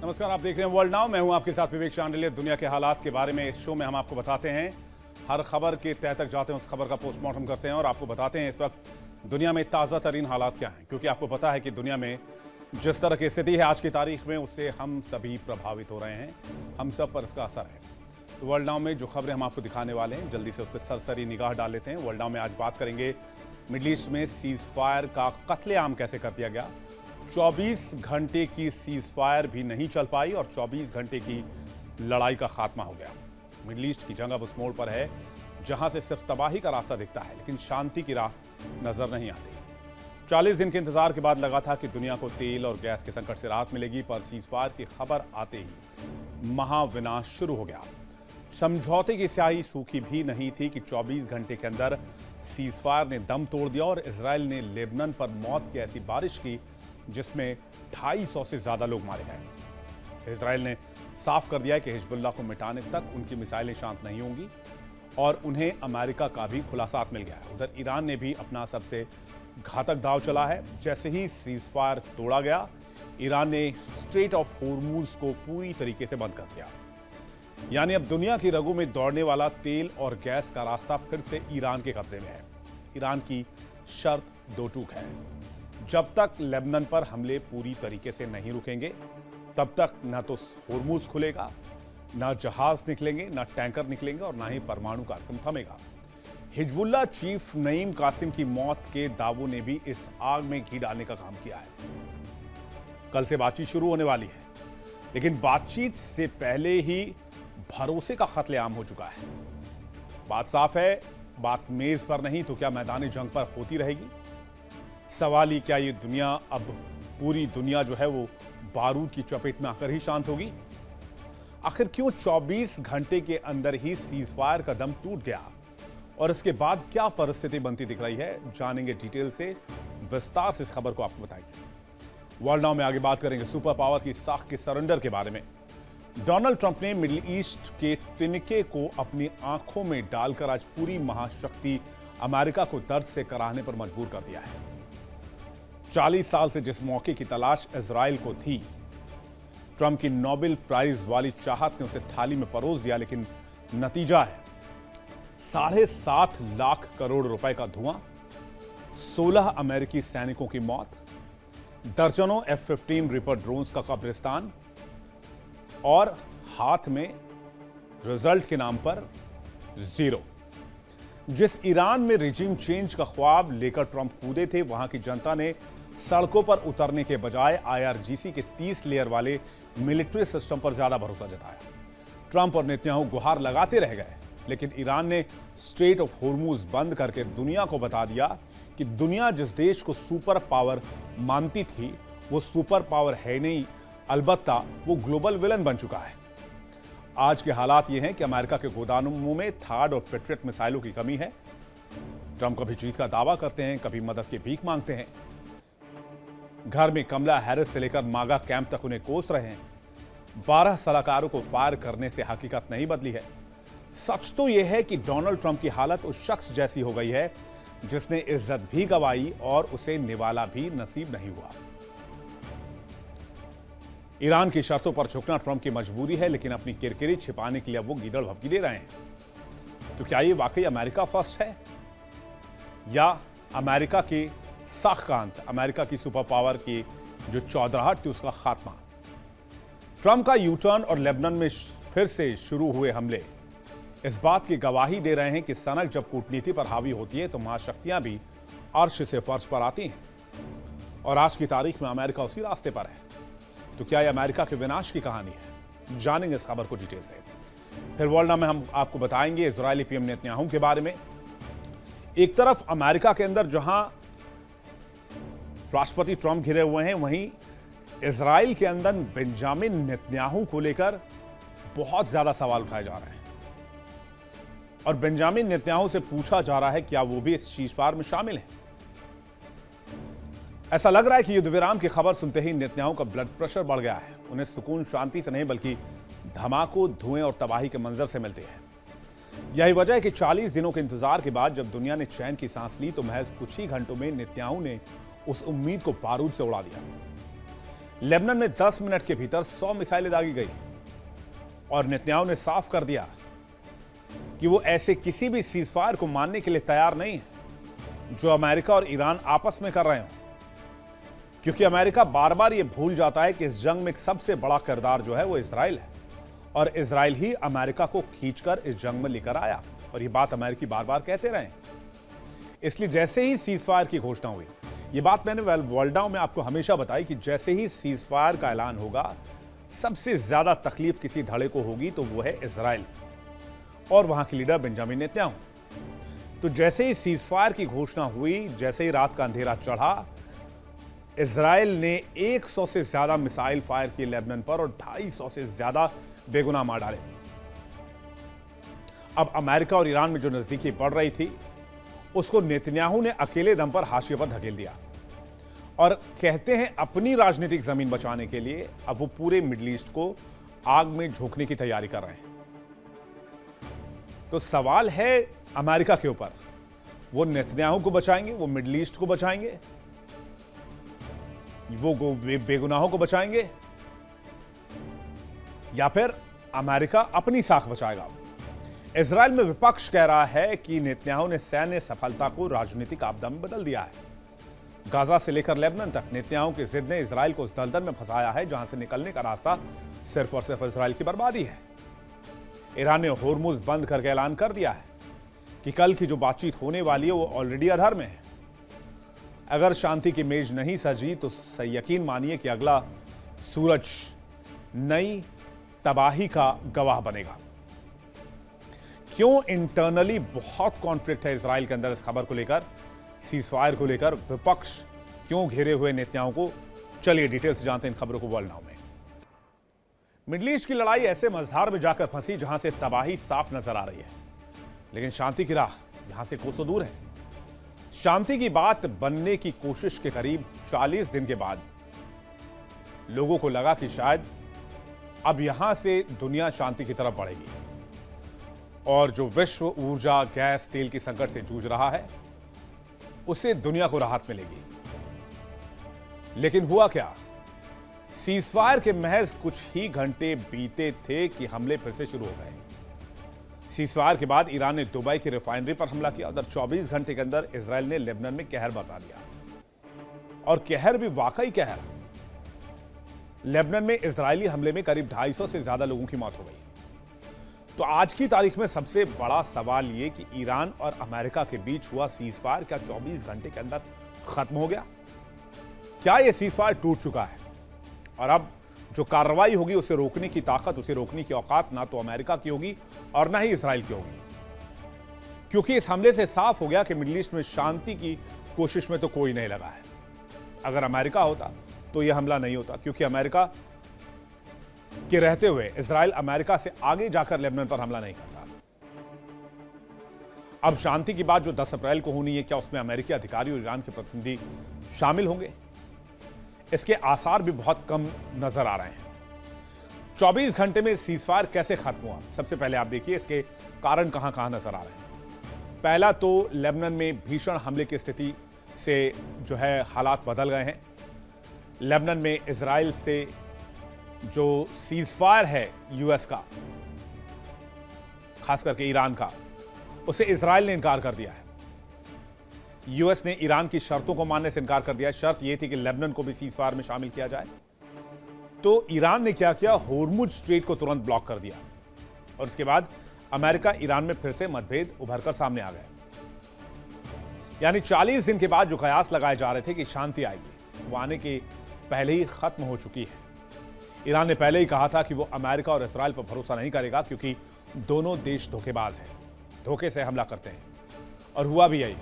नमस्कार, आप देख रहे हैं वर्ल्ड नाउ। मैं हूं आपके साथ विवेक शांडिल्य। दुनिया के हालात के बारे में इस शो में हम आपको बताते हैं, हर खबर के तह तक जाते हैं, उस खबर का पोस्टमार्टम करते हैं और आपको बताते हैं इस वक्त दुनिया में ताज़ा तरीन हालात क्या हैं, क्योंकि आपको पता है कि दुनिया में जिस तरह की स्थिति है आज की तारीख में, उससे हम सभी प्रभावित हो रहे हैं, हम सब पर इसका असर है। तो वर्ल्ड नाउ में जो खबरें हम आपको दिखाने वाले हैं, जल्दी से उस पर सरसरी निगाह डाल लेते हैं। वर्ल्ड नाउ में आज बात करेंगे मिडल ईस्ट में सीज फायर का कत्लेआम कैसे कर दिया गया। 24 घंटे की सीज फायर भी नहीं चल पाई और 24 घंटे की लड़ाई का खात्मा हो गया। मिडल ईस्ट की जंग अब उस मोड़ पर है जहां से सिर्फ तबाही का रास्ता दिखता है, लेकिन शांति की राह नजर नहीं आती। 40 दिन के इंतजार के बाद लगा था कि दुनिया को तेल और गैस के संकट से राहत मिलेगी, पर सीज फायर की खबर आते ही महाविनाश शुरू हो गया। समझौते की स्याही सूखी भी नहीं थी कि 24 घंटे के अंदर सीज फायर ने दम तोड़ दिया और इजराइल ने लेबनान पर मौत की ऐसी बारिश की जिसमें 250 से ज्यादा लोग मारे गए। इजराइल ने साफ कर दिया कि हिजबुल्लाह को मिटाने तक उनकी मिसाइलें शांत नहीं होंगी और उन्हें अमेरिका का भी खुलासा मिल गया है। उधर ईरान ने भी अपना सबसे घातक दाव चला है। जैसे ही सीज फायर तोड़ा गया, ईरान ने स्ट्रेट ऑफ होर्मुज को पूरी तरीके से बंद कर दिया। यानी अब दुनिया की रगों में दौड़ने वाला तेल और गैस का रास्ता फिर से ईरान के कब्जे में है। ईरान की शर्त दो टूक है, जब तक लेबनान पर हमले पूरी तरीके से नहीं रुकेंगे तब तक न तो होर्मुज खुलेगा, न जहाज निकलेंगे, न टैंकर निकलेंगे और न ही परमाणु कार्यक्रम थमेगा। हिजबुल्लाह चीफ नईम कासिम की मौत के दावों ने भी इस आग में घी डालने का काम किया है। कल से बातचीत शुरू होने वाली है, लेकिन बातचीत से पहले ही भरोसे का कत्लेआम हो चुका है। बात साफ है, बात मेज पर नहीं तो क्या मैदानी जंग पर होती रहेगी। सवाल ही क्या ये दुनिया, अब पूरी दुनिया जो है वो बारूद की चपेट में आकर ही शांत होगी। आखिर क्यों 24 घंटे के अंदर ही सीज फायर का दम टूट गया और इसके बाद क्या परिस्थिति बनती दिख रही है, जानेंगे डिटेल से, विस्तार से इस खबर को आपको बताएंगे। वर्ल्ड नाउ में आगे बात करेंगे सुपर पावर की साख के सरेंडर के बारे में। डोनाल्ड ट्रंप ने मिडिल ईस्ट के तिनके को अपनी आंखों में डालकर आज पूरी महाशक्ति अमेरिका को दर्द से कराहने पर मजबूर कर दिया है। 40 साल से जिस मौके की तलाश इजराइल को थी, ट्रंप की नोबेल प्राइज वाली चाहत ने उसे थाली में परोस दिया, लेकिन नतीजा है 7.5 लाख करोड़ रुपए का धुआं, 16 अमेरिकी सैनिकों की मौत, दर्जनों F-15 रिपर ड्रोन्स का कब्रिस्तान और हाथ में रिजल्ट के नाम पर जीरो। जिस ईरान में रिजीम चेंज का ख्वाब लेकर ट्रंप कूदे थे, वहां की जनता ने सड़कों पर उतरने के बजाय IRGC के 30 लेयर वाले मिलिट्री सिस्टम पर ज्यादा भरोसा जताया। ट्रंप और नेतन्याहू गुहार लगाते रह गए, लेकिन ईरान ने स्ट्रेट ऑफ होर्मुज बंद करके दुनिया को बता दिया कि दुनिया जिस देश को सुपर पावर मानती थी वो सुपर पावर है नहीं, अलबत्ता वो ग्लोबल विलन बन चुका है। आज के हालात ये हैं कि अमेरिका के गोदामों में थार्ड और पेट्रियट मिसाइलों की कमी है। ट्रंप कभी जीत का दावा करते हैं, कभी मदद की भीख मांगते हैं। घर में कमला हैरिस से लेकर मागा कैंप तक उन्हें कोस रहे हैं। 12 सलाहकारों को फायर करने से हकीकत नहीं बदली है। सच तो यह है कि डोनाल्ड ट्रंप की हालत उस शख्स जैसी हो गई है जिसने इज्जत भी गंवाई और उसे निवाला भी नसीब नहीं हुआ। ईरान की शर्तों पर झुकना ट्रंप की मजबूरी है, लेकिन अपनी किरकिरी छिपाने के लिए वो गीदड़ भभकी दे रहे हैं। तो क्या ये वाकई अमेरिका फर्स्ट है या अमेरिका के साख का अंत, अमेरिका की सुपर पावर की जो चौधराहट थी उसका खात्मा? ट्रंप का यूटर्न और लेबनान में फिर से शुरू हुए हमले इस बात की गवाही दे रहे हैं कि सनक जब कूटनीति पर हावी होती है तो महाशक्तियां भी अर्श से फर्श पर आती हैं और आज की तारीख में अमेरिका उसी रास्ते पर है। तो क्या यह अमेरिका के विनाश की कहानी है? जानेंगे इस खबर को डिटेल से। फिर वर्ल्ड नाउ में हम आपको बताएंगे इजरायली पीएम नेतन्याहू के बारे में। एक तरफ अमेरिका के अंदर जहां राष्ट्रपति ट्रंप घिरे हुए हैं, वहीं इजराइल के अंदर बेंजामिन नेतन्याहू को लेकर बहुत ज्यादा सवाल उठाए जा रहे हैं और बेंजामिन नेतन्याहू से पूछा जा रहा है क्या वो भी इस सीज फायर में शामिल हैं। ऐसा लग रहा है कि युद्ध विराम की खबर सुनते ही नेतन्याहू का ब्लड प्रेशर बढ़ गया है। उन्हें सुकून शांति से नहीं बल्कि धमाकों, धुएं और तबाही के मंजर से मिलते हैं। यही वजह है कि 40 दिनों के इंतजार के बाद जब दुनिया ने चैन की सांस ली तो महज कुछ ही घंटों में नेतन्याहू ने उस उम्मीद को बारूद से उड़ा दिया। लेबनान में 10 मिनट के भीतर 100 मिसाइलें दागी गई और नेतन्याहू ने साफ कर दिया कि वो ऐसे किसी भी सीजफायर को मानने के लिए तैयार नहीं है जो अमेरिका और ईरान आपस में कर रहे हो, क्योंकि अमेरिका बार बार ये भूल जाता है कि इस जंग में सबसे बड़ा किरदार जो है वो इजराइल है और इजराइल ही अमेरिका को खींचकर इस जंग में लेकर आया और ये बात अमेरिकी बार बार कहते रहे। इसलिए जैसे ही सीजफायर की घोषणा हुई, ये बात मैंने वर्ल्डाउन में आपको हमेशा बताई कि जैसे ही सीजफायर का ऐलान होगा, सबसे ज्यादा तकलीफ किसी धड़े को होगी तो वो है इजराइल और वहां के लीडर बेंजामिन नेतन्याहू। तो जैसे ही सीजफायर की घोषणा हुई, जैसे ही रात का अंधेरा चढ़ा, इजराइल ने 100 से ज्यादा मिसाइल फायर किए लेबनान पर और 250 से ज्यादा बेगुनाह मार डाले। अब अमेरिका और ईरान में जो नजदीकी बढ़ रही थी, उसको नेतन्याहू ने अकेले दम पर हाशिए पर धकेल दिया और कहते हैं अपनी राजनीतिक जमीन बचाने के लिए अब वो पूरे मिडिल ईस्ट को आग में झोंकने की तैयारी कर रहे हैं। तो सवाल है अमेरिका के ऊपर, वो नेतन्याहू को बचाएंगे, वो मिडिल ईस्ट को बचाएंगे, वो बेगुनाहों को बचाएंगे, या फिर अमेरिका अपनी साख बचाएगा। इजराइल में विपक्ष कह रहा है कि नेतन्याहू ने सैन्य सफलता को राजनीतिक आपदा में बदल दिया है। गाजा से लेकर लेबनान तक नेतन्याहू की जिद ने इजराइल को उस दलदल में फंसाया है जहां से निकलने का रास्ता सिर्फ और सिर्फ इजराइल की बर्बादी है। ईरान ने होर्मुज बंद करके ऐलान कर दिया है कि कल की जो बातचीत होने वाली है वो ऑलरेडी आधार में है। अगर शांति की मेज नहीं सजी तो यकीन मानिए कि अगला सूरज नई तबाही का गवाह बनेगा। क्यों इंटरनली बहुत कॉन्फ्लिक्ट है इजराइल के अंदर इस खबर को लेकर, सीजफायर को लेकर, विपक्ष क्यों घेरे हुए नेतन्याहू को, चलिए डिटेल्स जानते हैं इन खबरों को वर्ल्डाउन में। मिडिल ईस्ट की लड़ाई ऐसे मझधार में जाकर फंसी जहां से तबाही साफ नजर आ रही है, लेकिन शांति की राह यहां से कोसों दूर है। शांति की बात बनने की कोशिश के करीब 40 दिन के बाद लोगों को लगा कि शायद अब यहां से दुनिया शांति की तरफ बढ़ेगी और जो विश्व ऊर्जा, गैस, तेल की संकट से जूझ रहा है उससे दुनिया को राहत मिलेगी। लेकिन हुआ क्या? सीजफायर के महज कुछ ही घंटे बीते थे कि हमले फिर से शुरू हो गए। सीजफायर के बाद ईरान ने दुबई की रिफाइनरी पर हमला किया। उधर 24 घंटे के अंदर इजराइल ने लेबनान में कहर बरसा दिया और कहर भी वाकई कहर। लेबनान में इजरायली हमले में करीब 250 से ज्यादा लोगों की मौत हो गई। तो आज की तारीख में सबसे बड़ा सवाल यह कि ईरान और अमेरिका के बीच हुआ सीजफायर क्या 24 घंटे के अंदर खत्म हो गया? क्या यह सीजफायर टूट चुका है और अब जो कार्रवाई होगी उसे रोकने की ताकत, उसे रोकने की औकात ना तो अमेरिका की होगी और ना ही इजराइल की होगी? क्योंकि इस हमले से साफ हो गया कि मिडिल ईस्ट में शांति की कोशिश में तो कोई नहीं लगा है। अगर अमेरिका होता तो यह हमला नहीं होता, क्योंकि अमेरिका के रहते हुए इजराइल अमेरिका से आगे जाकर लेबनान पर हमला नहीं करता। अब शांति की बात जो 10 अप्रैल को होनी है, क्या उसमें अमेरिकी अधिकारी और ईरान के प्रतिनिधि शामिल होंगे? इसके आसार भी बहुत कम नजर आ रहे हैं। 24 घंटे में सीजफायर कैसे खत्म हुआ? सबसे पहले आप देखिए इसके कारण कहां कहां नजर आ रहे हैं। पहला तो लेबनान में भीषण हमले की स्थिति से जो है हालात बदल गए हैं। लेबनान में इजराइल से जो सीजफायर है यूएस का, खास करके ईरान का, उसे इजराइल ने इनकार कर दिया है। यूएस ने ईरान की शर्तों को मानने से इनकार कर दिया है। शर्त यह थी कि लेबनान को भी सीजफायर में शामिल किया जाए। तो ईरान ने क्या किया? होर्मुज स्ट्रेट को तुरंत ब्लॉक कर दिया और उसके बाद अमेरिका ईरान में फिर से मतभेद उभरकर सामने आ गए। यानी 40 दिन के बाद जो कयास लगाए जा रहे थे कि शांति आएगी, वो आने के पहले ही खत्म हो चुकी है। ईरान ने पहले ही कहा था कि वो अमेरिका और इजराइल पर भरोसा नहीं करेगा, क्योंकि दोनों देश धोखेबाज हैं, धोखे से हमला करते हैं। और हुआ भी यही।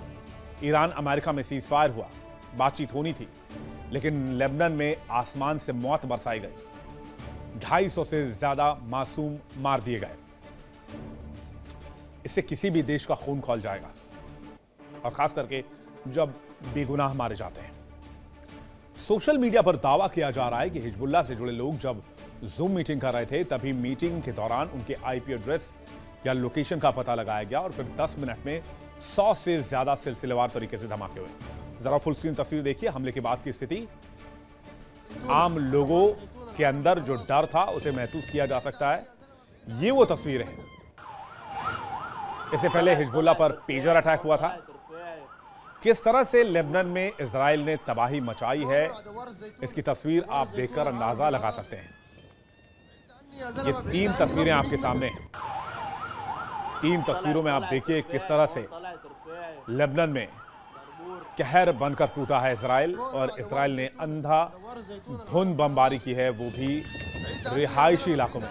ईरान अमेरिका में सीजफायर हुआ, बातचीत होनी थी, लेकिन लेबनान में आसमान से मौत बरसाई गई। 250 से ज्यादा मासूम मार दिए गए। इससे किसी भी देश का खून खौल जाएगा, और खास करके जब बेगुनाह मारे जाते हैं। सोशल मीडिया पर दावा किया जा रहा है कि हिजबुल्लाह से जुड़े लोग जब जूम मीटिंग कर रहे थे, तभी मीटिंग के दौरान उनके आईपी एड्रेस या लोकेशन का पता लगाया गया और फिर 10 मिनट में 100 से ज्यादा सिलसिलेवार तरीके से धमाके हुए। जरा फुल स्क्रीन तस्वीर देखिए हमले के बाद की स्थिति। आम लोगों के अंदर जो डर था उसे महसूस किया जा सकता है। ये वो तस्वीरें हैं। इससे पहले हिजबुल्लाह पर पेजर अटैक हुआ था। किस तरह से लेबनान में इजराइल ने तबाही मचाई है, इसकी तस्वीर आप देखकर अंदाजा लगा सकते हैं। ये 3 तस्वीरें आपके सामने हैं। 3 तस्वीरों में आप देखिए किस तरह से लेबनान में कहर बनकर टूटा है इजराइल, और इजराइल ने अंधाधुंध बमबारी की है, वो भी रिहायशी इलाकों में।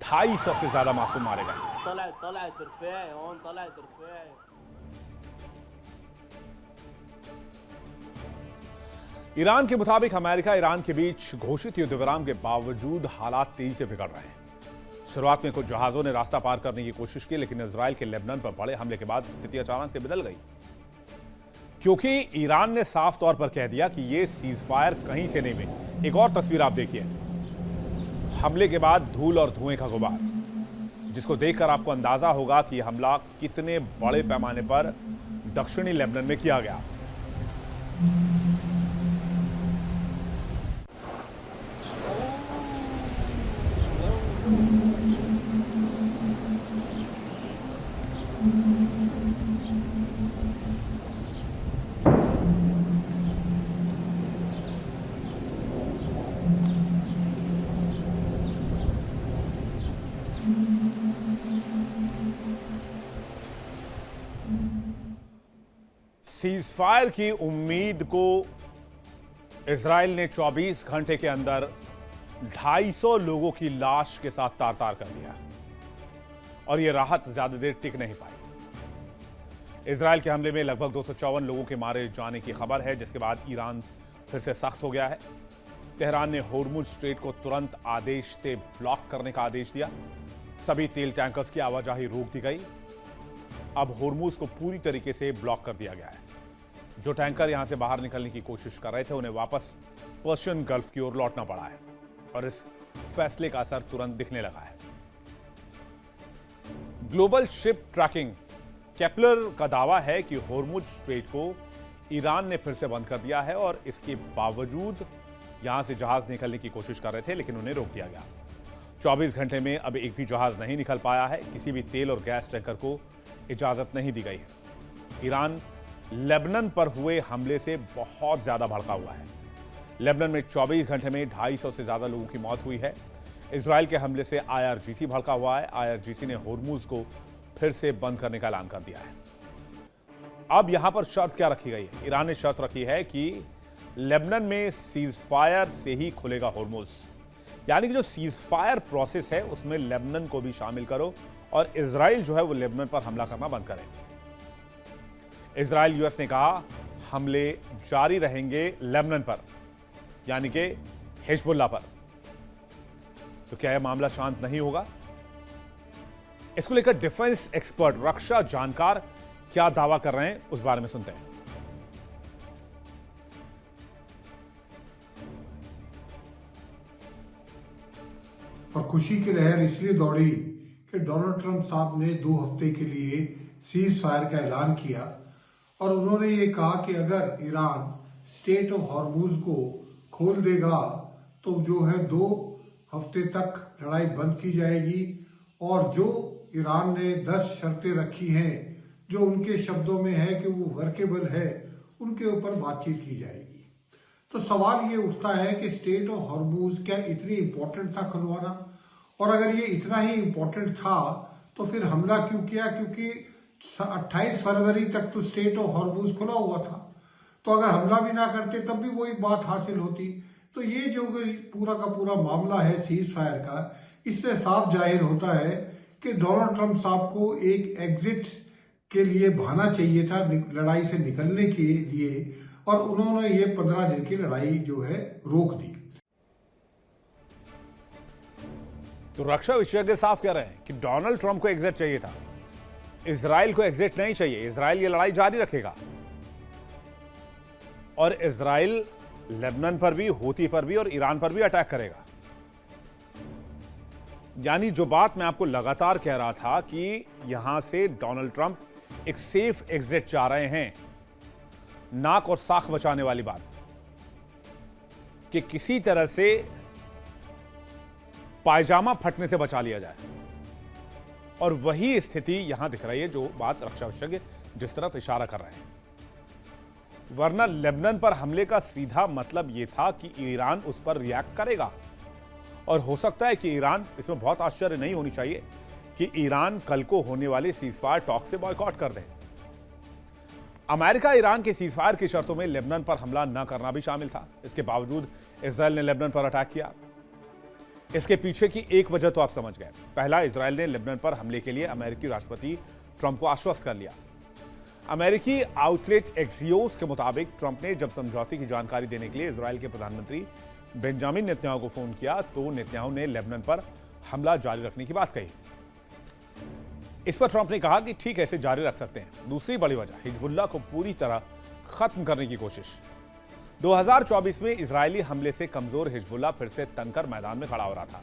250 से ज्यादा मासूम मारे गए। ईरान के मुताबिक अमेरिका ईरान के बीच घोषित युद्ध विराम के बावजूद हालात तेजी से बिगड़ रहे हैं। शुरुआत में कुछ जहाजों ने रास्ता पार करने की कोशिश की, लेकिन इजराइल के लेबनान पर बड़े हमले के बाद स्थिति अचानक से बदल गई, क्योंकि ईरान ने साफ तौर पर कह दिया कि यह सीज फायर कहीं से नहीं मिली। एक और तस्वीर आप देखिए, हमले के बाद धूल और धुएं का गुबार, जिसको देखकर आपको अंदाजा होगा कि यह हमला कितने बड़े पैमाने पर दक्षिणी लेबनान में किया गया। सीज फायर की उम्मीद को इजराइल ने 24 घंटे के अंदर 250 लोगों की लाश के साथ तार-तार कर दिया, और यह राहत ज्यादा देर टिक नहीं पाई। इजराइल के हमले में लगभग 254 लोगों के मारे जाने की खबर है, जिसके बाद ईरान फिर से सख्त हो गया है। तेहरान ने होर्मुज स्ट्रेट को तुरंत आदेश से ब्लॉक करने का आदेश दिया। सभी तेल टैंकर्स की आवाजाही रोक दी गई। अब होर्मुज को पूरी तरीके से ब्लॉक कर दिया गया है। जो टैंकर यहां से बाहर निकलने की कोशिश कर रहे थे, उन्हें वापस पर्शियन गल्फ की ओर लौटना पड़ा है, और इस फैसले का असर तुरंत दिखने लगा है। ग्लोबल शिप ट्रैकिंग केपलर का दावा है कि होर्मुज स्ट्रेट को ईरान ने फिर से बंद कर दिया है, और इसके बावजूद यहां से जहाज निकलने की कोशिश कर रहे थे, लेकिन उन्हें रोक दिया गया। 24 घंटे में अब एक भी जहाज नहीं निकल पाया है। किसी भी तेल और गैस टैंकर को इजाजत नहीं दी गई है। ईरान लेबनान पर हुए हमले से बहुत ज्यादा भड़का हुआ है। लेबनान में 24 घंटे में 250 से ज्यादा लोगों की मौत हुई है। इजराइल के हमले से IRGC भड़का हुआ है। IRGC ने होर्मुज को फिर से बंद करने का ऐलान कर दिया है। अब यहां पर शर्त क्या रखी गई है? ईरान ने शर्त रखी है कि लेबनान में सीज फायर से ही खुलेगा होर्मुज, यानी कि जो सीज फायर प्रोसेस है उसमें लेबनान को भी शामिल करो, और इजराइल जो है वो लेबनान पर हमला करना बंद करे। इजराइल US ने कहा हमले जारी रहेंगे लेबनान पर, यानी कि हिजबुल्लाह पर। तो क्या यह मामला शांत नहीं होगा? इसको लेकर डिफेंस एक्सपर्ट, रक्षा जानकार क्या दावा कर रहे हैं, उस बारे में सुनते हैं। और खुशी की लहर इसलिए दौड़ी कि डोनाल्ड ट्रंप साहब ने 2 हफ्ते के लिए सीज फायर का ऐलान किया, और उन्होंने ये कहा कि अगर ईरान स्टेट ऑफ हॉर्मुज को खोल देगा तो जो है 2 हफ्ते तक लड़ाई बंद की जाएगी, और जो ईरान ने 10 शर्तें रखी हैं जो उनके शब्दों में है कि वो वर्केबल है, उनके ऊपर बातचीत की जाएगी। तो सवाल ये उठता है कि स्टेट ऑफ हॉर्मुज क्या इतनी इंपॉर्टेंट था खुलवाना? और अगर ये इतना ही इंपॉर्टेंट था तो फिर हमला क्यों किया? क्योंकि 28 फरवरी तक तो स्टेट ऑफ हॉर्मुज खुला हुआ था, तो अगर हमला भी ना करते तब भी वही बात हासिल होती। तो ये जो पूरा का पूरा मामला है सीज फायर का, इससे साफ जाहिर होता है कि डोनाल्ड ट्रंप साहब को एक एग्जिट के लिए बहाना चाहिए था लड़ाई से निकलने के लिए, और उन्होंने ये 15 दिन की लड़ाई जो है रोक दी। तो रक्षा विशेषज्ञ साफ कह रहे हैं कि डोनाल्ड ट्रंप को एग्जिट चाहिए था, इजराइल को एग्जिट नहीं चाहिए। इजराइल ये लड़ाई जारी रखेगा, और इजराइल लेबनान पर भी, हूती पर भी और ईरान पर भी अटैक करेगा। यानी जो बात मैं आपको लगातार कह रहा था कि यहां से डोनाल्ड ट्रंप एक सेफ एग्जिट चाह रहे हैं, नाक और साख बचाने वाली बात। कि किसी तरह से पायजामा फटने से बचा लिया जाए। और वही स्थिति यहां दिख रही है जो बात रक्षा विशेषज्ञ जिस तरफ इशारा कर रहे हैं। वरना लेबनान पर हमले का सीधा मतलब यह था कि ईरान उस पर रिएक्ट करेगा, और हो सकता है कि ईरान, इसमें बहुत आश्चर्य नहीं होनी चाहिए कि ईरान कल को होने वाले सीजफायर टॉक से बॉयकॉट कर दे। अमेरिका ईरान के सीजफायर की शर्तों में लेबनान पर हमला न करना भी शामिल था। इसके बावजूद इजरायल ने लेबनान पर अटैक किया। इसके पीछे की एक वजह तो आप समझ गए। पहला, इजरायल ने लेबनान पर हमले के लिए अमेरिकी राष्ट्रपति ट्रंप को आश्वस्त कर लिया। अमेरिकी आउटलेट एक्सियोस के मुताबिक ट्रंप ने जब समझौते की जानकारी देने के लिए इजरायल के प्रधानमंत्री बेंजामिन नेतन्याहू को फोन किया तो नेतन्याहू ने लेबनान पर हमला जारी रखने की बात कही। इस पर ट्रंप ने कहा कि ठीक है, इसे जारी रख सकते हैं। दूसरी बड़ी वजह, हिजबुल्लाह को पूरी तरह खत्म करने की कोशिश। 2024 में इजरायली हमले से कमजोर हिजबुल्लाह फिर से तनकर मैदान में खड़ा हो रहा था,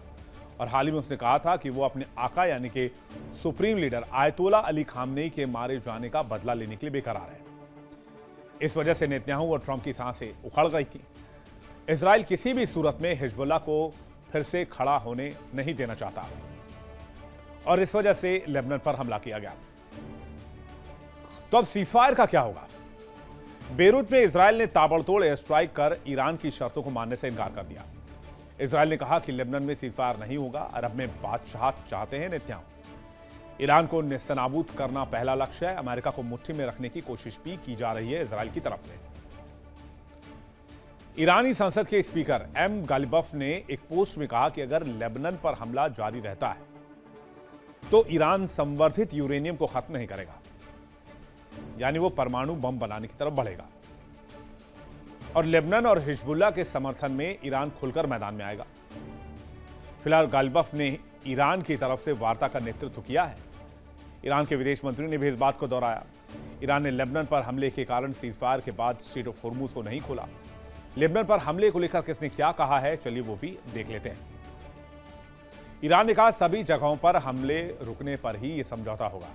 और हाल ही में उसने कहा था कि वो अपने आका यानी कि सुप्रीम लीडर आयतोला अली खामनेई के मारे जाने का बदला लेने के लिए बेकरार है। इस वजह से नेतन्याहू और ट्रंप की सांसें उखड़ गई थी। इजरायल किसी भी सूरत में हिजबुल्लाह को फिर से खड़ा होने नहीं देना चाहता, और इस वजह से लेबनान पर हमला किया गया। तो अब सीजफायर का क्या होगा? बेरूत में इजरायल ने ताबड़तोड़ एयर स्ट्राइक कर ईरान की शर्तों को मानने से इनकार कर दिया। इजरायल ने कहा कि लेबनान में सीजफायर नहीं होगा। अरब में बादशाहत चाहते हैं नेतन्याहू। ईरान को नेस्तनाबूद करना पहला लक्ष्य है। अमेरिका को मुट्ठी में रखने की कोशिश भी की जा रही है इजरायल की तरफ से। ईरानी संसद के स्पीकर एम गालिबफ ने एक पोस्ट में कहा कि अगर लेबनान पर हमला जारी रहता है तो ईरान संवर्धित यूरेनियम को खत्म नहीं करेगा, यानी वो परमाणु बम बनाने की तरफ बढ़ेगा। और लेबनान और हिजबुल्लाह के समर्थन में ईरान खुलकर मैदान में आएगा। फिलहाल गालिबफ ने ईरान की तरफ से वार्ता का नेतृत्व किया है। ईरान के विदेश मंत्री ने भी इस बात को दोहराया। ईरान ने लेबनान पर हमले के कारण सीजफायर के बाद स्ट्रेट ऑफ होर्मुज को नहीं खोला। लेबनान पर हमले को लेकर किसने क्या कहा है, चलिए वो भी देख लेते हैं। ईरान ने कहा सभी जगहों पर हमले रुकने पर ही यह समझौता होगा।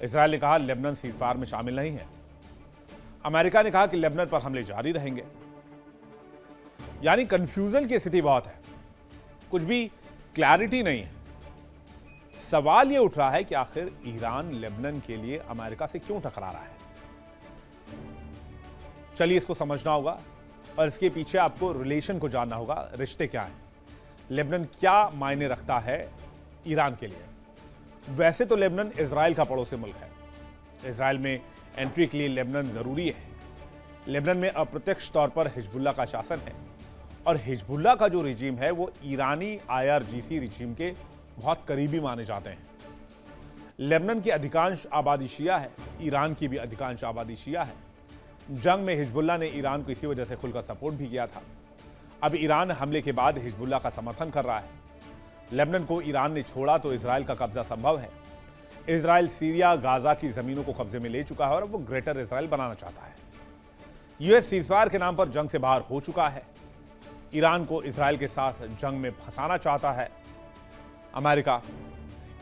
इजरायल ने कहा लेबनान सीजफायर में शामिल नहीं है। अमेरिका ने कहा कि लेबनान पर हमले जारी रहेंगे। यानी कंफ्यूजन की स्थिति बहुत है, कुछ भी क्लैरिटी नहीं है। सवाल यह उठ रहा है कि आखिर ईरान लेबनान के लिए अमेरिका से क्यों टकरा रहा है। चलिए इसको समझना होगा और इसके पीछे आपको रिलेशन को जानना होगा। रिश्ते क्या हैं, लेबनान क्या मायने रखता है ईरान के लिए। वैसे तो लेबनान इजराइल का पड़ोसी मुल्क है। इजराइल में एंट्री के लिए लेबनान जरूरी है। लेबनान में अप्रत्यक्ष तौर पर हिजबुल्लाह का शासन है, और हिजबुल्लाह का जो रिजीम है वो ईरानी IRGC रिजीम के बहुत करीबी माने जाते हैं। लेबनान की अधिकांश आबादी शिया है, ईरान की भी अधिकांश आबादी शिया है। जंग में हिजबुल्लाह ने ईरान को इसी वजह से खुलकर सपोर्ट भी किया था। अब ईरान हमले के बाद हिजबुल्लाह का समर्थन कर रहा है। लेबनान को ईरान ने छोड़ा तो इजराइल का कब्जा संभव है। इजराइल सीरिया, गाजा की जमीनों को कब्जे में ले चुका है और वो ग्रेटर इजराइल बनाना चाहता है। यूएस सीजफायर के नाम पर जंग से बाहर हो चुका है। ईरान को इजराइल के साथ जंग में फंसाना चाहता है अमेरिका।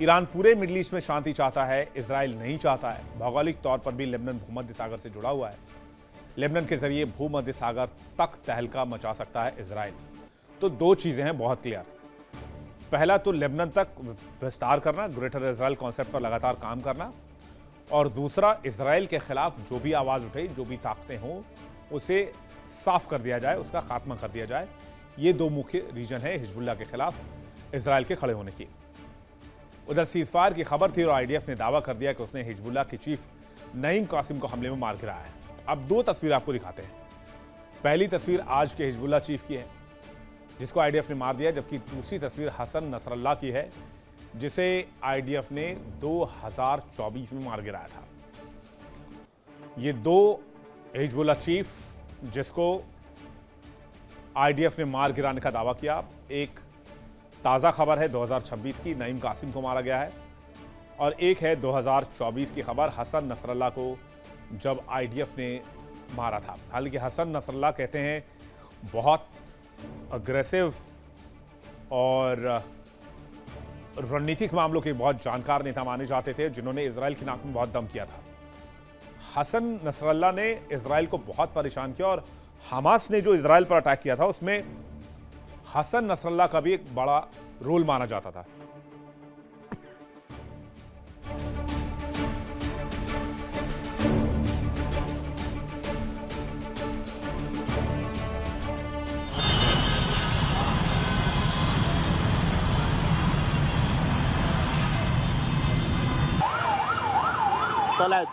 ईरान पूरे मिडिल ईस्ट में शांति चाहता है, इजराइल नहीं चाहता है। भौगोलिक तौर पर भी लेबनान भूमध्य सागर से जुड़ा हुआ है। लेबनान के जरिए भूमध्य सागर तक तहलका मचा सकता है इजराइल। तो दो चीजें हैं बहुत क्लियर। पहला तो लेबनान तक विस्तार करना, ग्रेटर इजराइल कॉन्सेप्ट पर लगातार काम करना, और दूसरा इजराइल के खिलाफ जो भी आवाज उठे, जो भी ताकतें हों, उसे साफ कर दिया जाए, उसका खात्मा कर दिया जाए। ये दो मुख्य रीजन है हिजबुल्लाह के खिलाफ इजराइल के खड़े होने की। उधर सीजफायर की खबर थी और IDF ने दावा कर दिया कि उसने हिजबुल्लाह के चीफ नईम कासिम को हमले में मार गिराया है। अब दो तस्वीर आपको दिखाते हैं। पहली तस्वीर आज के हिजबुल्लाह चीफ की है जिसको IDF ने मार दिया, जबकि दूसरी तस्वीर हसन नसरल्लाह की है जिसे IDF ने 2024 में मार गिराया था। ये दो हिजबुल्लाह चीफ जिसको IDF ने मार गिराने का दावा किया। एक ताज़ा खबर है 2026 की, नईम कासिम को मारा गया है, और एक है 2024 की खबर, हसन नसरल्लाह को जब IDF ने मारा था। हालांकि हसन नसरल्लाह कहते हैं बहुत अग्रेसिव और रणनीतिक मामलों के बहुत जानकार नेता माने जाते थे जिन्होंने इजराइल की नाक में बहुत दम किया था। हसन नसरल्लाह ने इजराइल को बहुत परेशान किया और हमास ने जो इजराइल पर अटैक किया था उसमें हसन नसरल्ला का भी एक बड़ा रोल माना जाता था।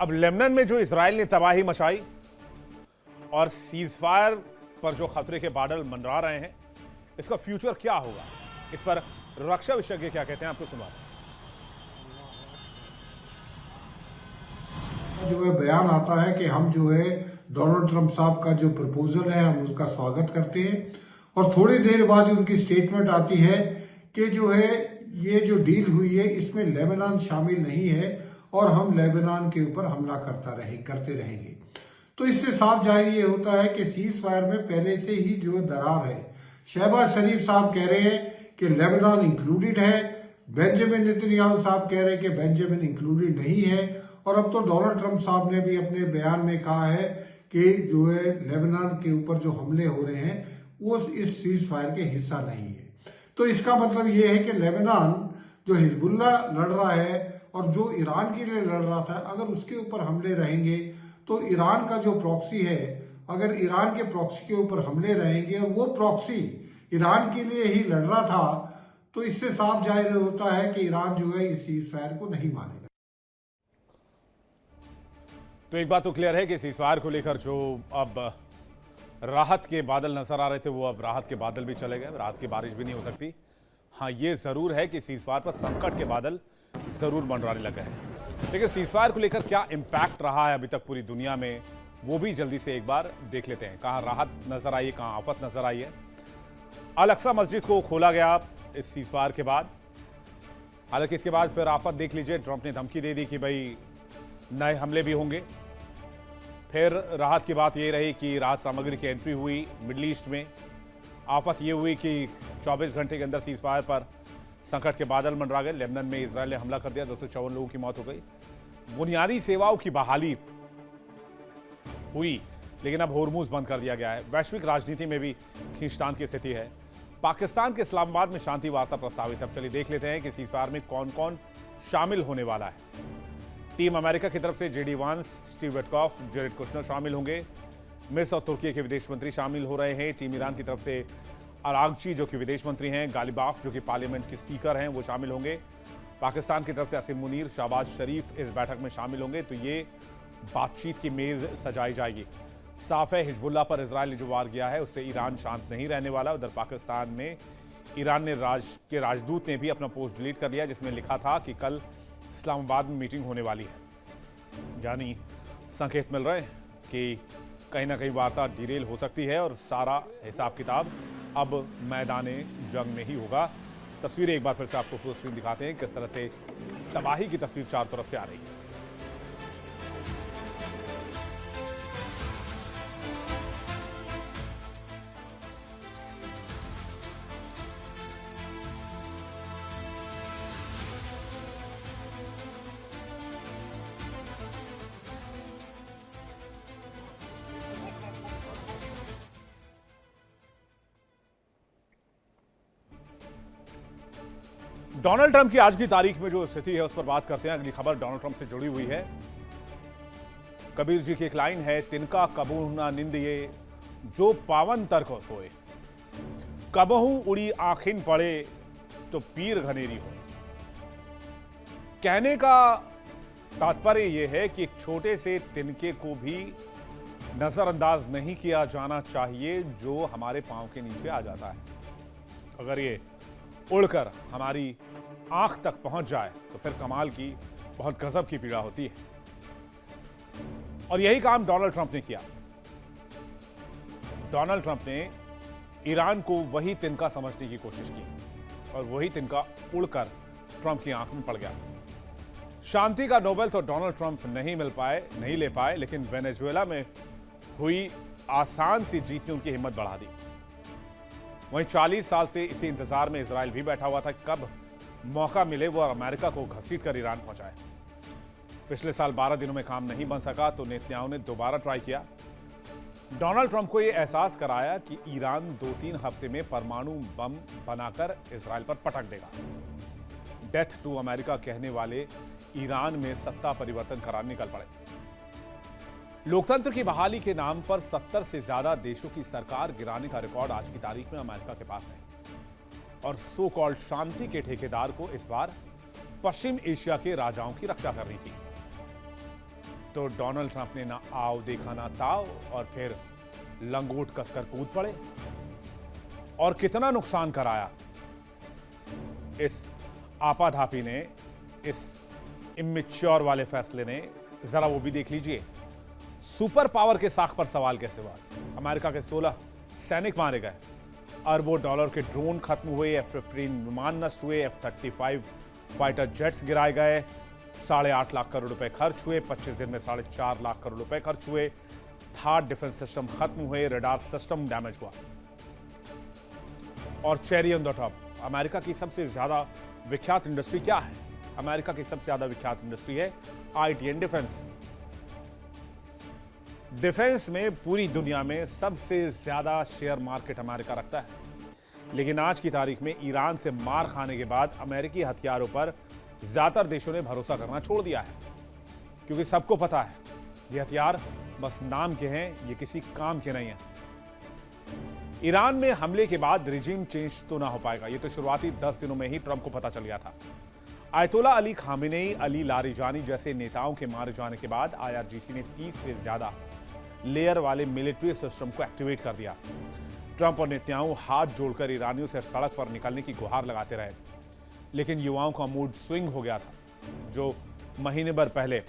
अब लेबनान में जो इजराइल ने तबाही मचाई और सीज फायर पर जो खतरे के बादल मंडरा रहे हैं, इसका फ्यूचर क्या होगा, इस पर रक्षा विशेषज्ञ क्या कहते हैं, आपको सुनवाते हैं। जो है बयान आता है कि हम जो है डोनाल्ड ट्रंप साहब का जो प्रपोजल है हम उसका स्वागत करते हैं, और थोड़ी देर बाद उनकी स्टेटमेंट आती है कि जो है ये जो डील हुई है इसमें लेबनान शामिल नहीं है और हम लेबनान के ऊपर हमला करते रहेंगे। तो इससे साफ जाहिर ये होता है कि सीज फायर में पहले से ही जो दरार है। शहबाज शरीफ साहब कह रहे हैं कि लेबनान इंक्लूडेड है, बेंजामिन नेतन्याहू साहब कह रहे हैं कि बेंजामिन इंक्लूडेड नहीं है, और अब तो डोनाल्ड ट्रंप साहब ने भी अपने बयान में कहा है कि जो है लेबनान के ऊपर जो हमले हो रहे हैं वो इस सीज फायर के हिस्सा नहीं है। तो इसका मतलब ये है कि लेबनान जो हिजबुल्ला लड़ रहा है और जो ईरान के लिए लड़ रहा था, अगर उसके ऊपर हमले रहेंगे तो ईरान का जो प्रॉक्सी है, अगर ईरान के प्रॉक्सी के ऊपर हमले रहेंगे और वो प्रॉक्सी ईरान के लिए ही लड़ रहा था, तो इससे साफ जाहिर होता है कि ईरान जो है इस सीज फायर को नहीं मानेगा। तो एक बात तो क्लियर है कि सीजफायर को लेकर जो अब राहत के बादल नजर आ रहे थे वो अब राहत के बादल भी चले गए, राहत की बारिश भी नहीं हो सकती। हाँ, ये जरूर है कि सीजफायर पर संकट के बादल जरूर मंडराने लगे हैं, लेकिन सीजफायर को लेकर क्या इंपैक्ट रहा है अभी तक पूरी दुनिया में, वो भी जल्दी से एक बार देख लेते हैं। कहाँ राहत नजर आई है, कहाँ आफत नजर आई है। अल अक्सा मस्जिद को खोला गया इस सीजफायर के बाद, हालांकि इसके बाद फिर आफत देख लीजिए, ट्रंप ने धमकी दे दी कि भाई नए हमले भी होंगे। फिर राहत की बात ये रही कि राहत सामग्री की एंट्री हुई मिडल ईस्ट में। आफत ये हुई कि 24 घंटे के अंदर सीज फायर पर संकट के बादल मंडरा गए। लेबनान में इजराइल ने हमला कर दिया, 254 लोगों की मौत हो गई। बुनियादी सेवाओं की बहाली हुई, लेकिन अब होर्मुज बंद कर दिया गया है। वैश्विक राजनीति में भी खींचतान की स्थिति है। पाकिस्तान के इस्लामाबाद में शांति वार्ता प्रस्तावित। अब चलिए देख लेते हैं कि सीज फायर में कौन कौन शामिल होने वाला है। टीम अमेरिका की तरफ से जेडी वांस, स्टीव विटकॉफ, जेरेड कुशनर शामिल होंगे। मिस्र और तुर्की के विदेश मंत्री शामिल हो रहे हैं। टीम ईरान की तरफ से अरागची जो कि विदेश मंत्री हैं, गालिबाफ जो कि पार्लियामेंट के स्पीकर हैं, वो शामिल होंगे। पाकिस्तान की तरफ से असीम मुनीर, शहबाज शरीफ इस बैठक में शामिल होंगे। तो ये बातचीत की मेज सजाई जाएगी। साफ है हिजबुल्लाह पर इजराइल ने जो वार किया है उससे ईरान शांत नहीं रहने वाला। उधर पाकिस्तान में ईरान ने राजदूत ने भी अपना पोस्ट डिलीट कर लिया, जिसमें लिखा था कि कल इस्लामाबाद में मीटिंग होने वाली है। यानी संकेत मिल रहे हैं कि कहीं ना कहीं वार्ता डिरेल हो सकती है और सारा हिसाब किताब अब मैदाने जंग में ही होगा। तस्वीरें एक बार फिर से आपको फुल स्क्रीन दिखाते हैं, किस तरह से तबाही की तस्वीर चारों तरफ से आ रही है। डोनाल्ड ट्रंप की आज की तारीख में जो स्थिति है उस पर बात करते हैं। अगली खबर डोनाल्ड ट्रंप से जुड़ी हुई है। कबीर जी की एक लाइन है, तिनका कबहू ना निंदिए जो पावन तर्क होए, कबहू उड़ी आखिन पड़े तो पीर घनेरी होए। कहने का तात्पर्य यह है कि एक छोटे से तिनके को भी नजरअंदाज नहीं किया जाना चाहिए जो हमारे पांव के नीचे आ जाता है। अगर ये उड़कर हमारी आंख तक पहुंच जाए तो फिर कमाल की, बहुत गजब की पीड़ा होती है। और यही काम डोनाल्ड ट्रंप ने किया। डोनाल्ड ट्रंप ने ईरान को वही तिनका समझने की कोशिश की और वही तिनका उड़कर ट्रंप की आंख में पड़ गया। शांति का नोबेल तो डोनाल्ड ट्रंप नहीं ले पाए, लेकिन वेनेजुएला में हुई आसान सी जीत ने उनकी हिम्मत बढ़ा दी। वहीं 40 साल से इसी इंतजार में इजराइल भी बैठा हुआ था, कब मौका मिले वो अमेरिका को घसीट कर ईरान पहुंचाए। पिछले साल 12 दिनों में काम नहीं बन सका तो नेतन्याहू ने दोबारा ट्राई किया। डोनाल्ड ट्रंप को यह एहसास कराया कि ईरान 2-3 हफ्ते में परमाणु बम बनाकर इजराइल पर पटक देगा। डेथ टू अमेरिका कहने वाले ईरान में सत्ता परिवर्तन कराने निकल पड़े। लोकतंत्र की बहाली के नाम पर 70 से ज्यादा देशों की सरकार गिराने का रिकॉर्ड आज की तारीख में अमेरिका के पास है। और सो कॉल्ड शांति के ठेकेदार को इस बार पश्चिम एशिया के राजाओं की रक्षा करनी थी। तो डोनाल्ड ट्रंप ने ना आओ देखा ना ताव और फिर लंगोट कसकर कूद पड़े और कितना नुकसान कराया। इस आपाधापी ने, इस इमेच्योर वाले फैसले ने, जरा वो भी देख लीजिए। सुपर पावर के साख पर सवाल कैसे हुआ। अमेरिका के 16 सैनिक मारे गए, अरबों डॉलर के ड्रोन खत्म हुए, F-15 विमान नष्ट हुए, F-35 फाइटर जेट्स गिराए गए, 8.5 लाख करोड़ रुपए खर्च हुए, 25 दिन में 4.5 लाख करोड़ रुपए खर्च हुए, थार्ड डिफेंस सिस्टम खत्म हुए, रडार सिस्टम डैमेज हुआ। और cherry on the top, America की सबसे ज्यादा विख्यात इंडस्ट्री क्या है? अमेरिका की सबसे ज्यादा विख्यात इंडस्ट्री है आईटी एंड डिफेंस। डिफेंस में पूरी दुनिया में सबसे ज्यादा शेयर मार्केट अमेरिका रखता है। लेकिन आज की तारीख में ईरान से मार खाने के बाद अमेरिकी हथियारों पर ज्यादातर देशों ने भरोसा करना छोड़ दिया है, क्योंकि सबको पता है ये हथियार बस नाम के हैं, ये किसी काम के नहीं है। ईरान में हमले के बाद रिजीम चेंज तो ना हो पाएगा, ये तो शुरुआती 10 दिनों में ही ट्रंप को पता चल गया था। आयतोला अली खामेनेई, अली लारिजानी जैसे नेताओं के मारे जाने के बाद IRGC ने 30 से ज्यादा लेयर वाले मिलिट्री सिस्टम को एक्टिवेट कर दिया। ट्रंप और नेतन्याहू हाथ जोड़कर ईरानियों से सड़क पर निकलने की गुहार लगाते रहे, लेकिन युवाओं का मूड स्विंग हो गया था। जो महीने भर पहले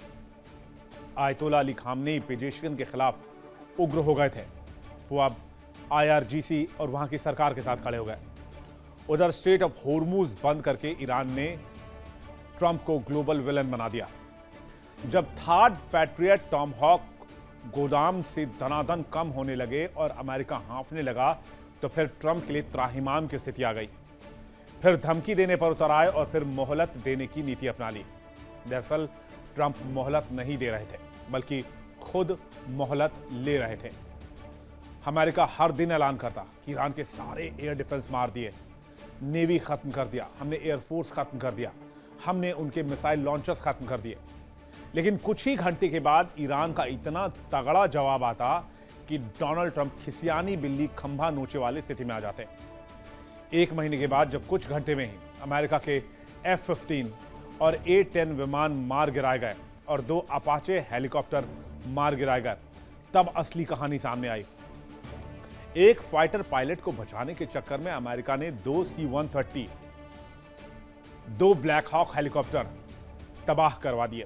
आयतोला अली खामेनेई पेजेशियन के खिलाफ उग्र हो गए थे, वो अब IRGC और वहां की सरकार के साथ खड़े हो गए। उधर स्ट्रेट ऑफ होर्मुज बंद करके ईरान ने ट्रंप को ग्लोबल विलन बना दिया। जब थर्ड पैट्रियट टॉमहॉक गोदाम से दनादन कम होने लगे और अमेरिका हांफने लगा, तो फिर ट्रंप के लिए त्राहिमाम की स्थिति आ गई। फिर धमकी देने पर उतर आए और फिर मोहलत देने की नीति अपना ली। दरअसल ट्रंप मोहलत नहीं दे रहे थे, बल्कि खुद मोहलत ले रहे थे। अमेरिका हर दिन ऐलान करता कि ईरान के सारे एयर डिफेंस मार दिए, नेवी खत्म कर दिया, हमने एयरफोर्स खत्म कर दिया, हमने उनके मिसाइल लॉन्चर्स खत्म कर दिए। लेकिन कुछ ही घंटे के बाद ईरान का इतना तगड़ा जवाब आता कि डोनाल्ड ट्रंप खिसियानी बिल्ली खंभा नोचे वाली स्थिति में आ जाते। एक महीने के बाद जब कुछ घंटे में ही अमेरिका के F-15 और A-10 विमान मार गिराए गए और 2 अपाचे हेलीकॉप्टर मार गिराए गए, तब असली कहानी सामने आई। एक फाइटर पायलट को बचाने के चक्कर में अमेरिका ने 2 C-130, 2 ब्लैक हॉक हेलीकॉप्टर तबाह करवा दिए।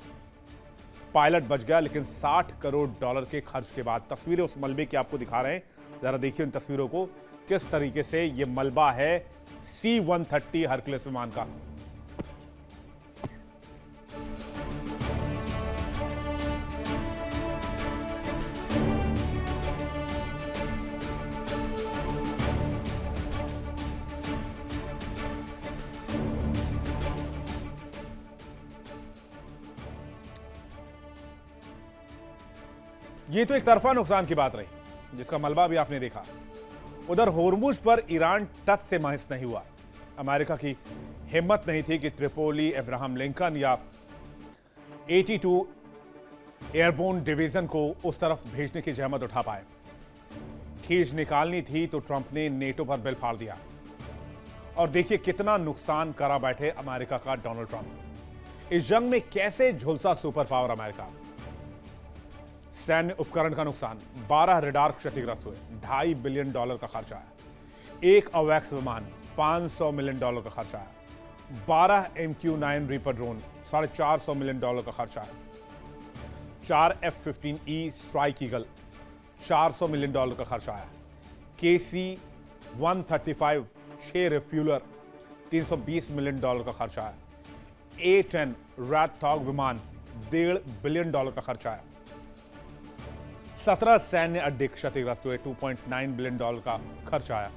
पायलट बच गया, लेकिन $60 करोड़ के खर्च के बाद। तस्वीरें उस मलबे की आपको दिखा रहे हैं, जरा देखिए उन तस्वीरों को, किस तरीके से यह मलबा है C-130 हरक्यूलिस विमान का। ये तो एक तरफा नुकसान की बात रही, जिसका मलबा भी आपने देखा। उधर होर्मुज पर ईरान टस से महस नहीं हुआ। अमेरिका की हिम्मत नहीं थी कि त्रिपोली, अब्राहम लिंकन या 82 एयरबोर्न डिवीजन को उस तरफ भेजने की जहमत उठा पाए। खींच निकालनी थी तो ट्रंप ने नेटो पर बिल फाड़ दिया। और देखिए कितना नुकसान करा बैठे अमेरिका का डोनाल्ड ट्रंप। इस जंग में कैसे झुलसा सुपर पावर अमेरिका। सैन्य उपकरण का नुकसान, 12 रडार क्षतिग्रस्त हुए, $2.5 बिलियन का खर्च आया। एक अवैक्स विमान, $500 मिलियन का खर्च आया। 12 MQ-9 रीपर ड्रोन, $450 मिलियन का खर्च आया। 4 F-15E स्ट्राइक ईगल, $400 मिलियन का खर्च आया। KC-135 6 रिफ्यूलर, $320 मिलियन का खर्च आया। A-10 रैथॉग विमान, $1.5 बिलियन का खर्च आया। 17 सैन्य अड्डे क्षतिग्रस्त हुए, $2.9 बिलियन का खर्च आया।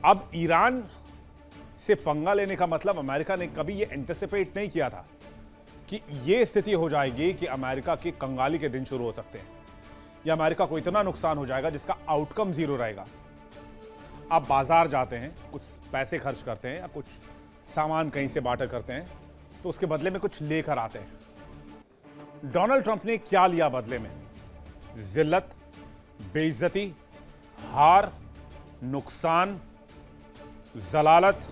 अब ईरान से पंगा लेने का मतलब अमेरिका ने कभी यह एंटिसिपेट नहीं किया था कि यह स्थिति हो जाएगी कि अमेरिका की कंगाली के दिन शुरू हो सकते हैं या अमेरिका को इतना नुकसान हो जाएगा जिसका आउटकम जीरो रहेगा। आप बाजार जाते हैं, कुछ पैसे खर्च करते हैं या कुछ सामान कहीं से बार्टर करते हैं तो उसके बदले में कुछ लेकर आते हैं। डोनाल्ड ट्रंप ने क्या लिया बदले में? जिल्लत, बेइज्जती, हार, नुकसान, जलालत,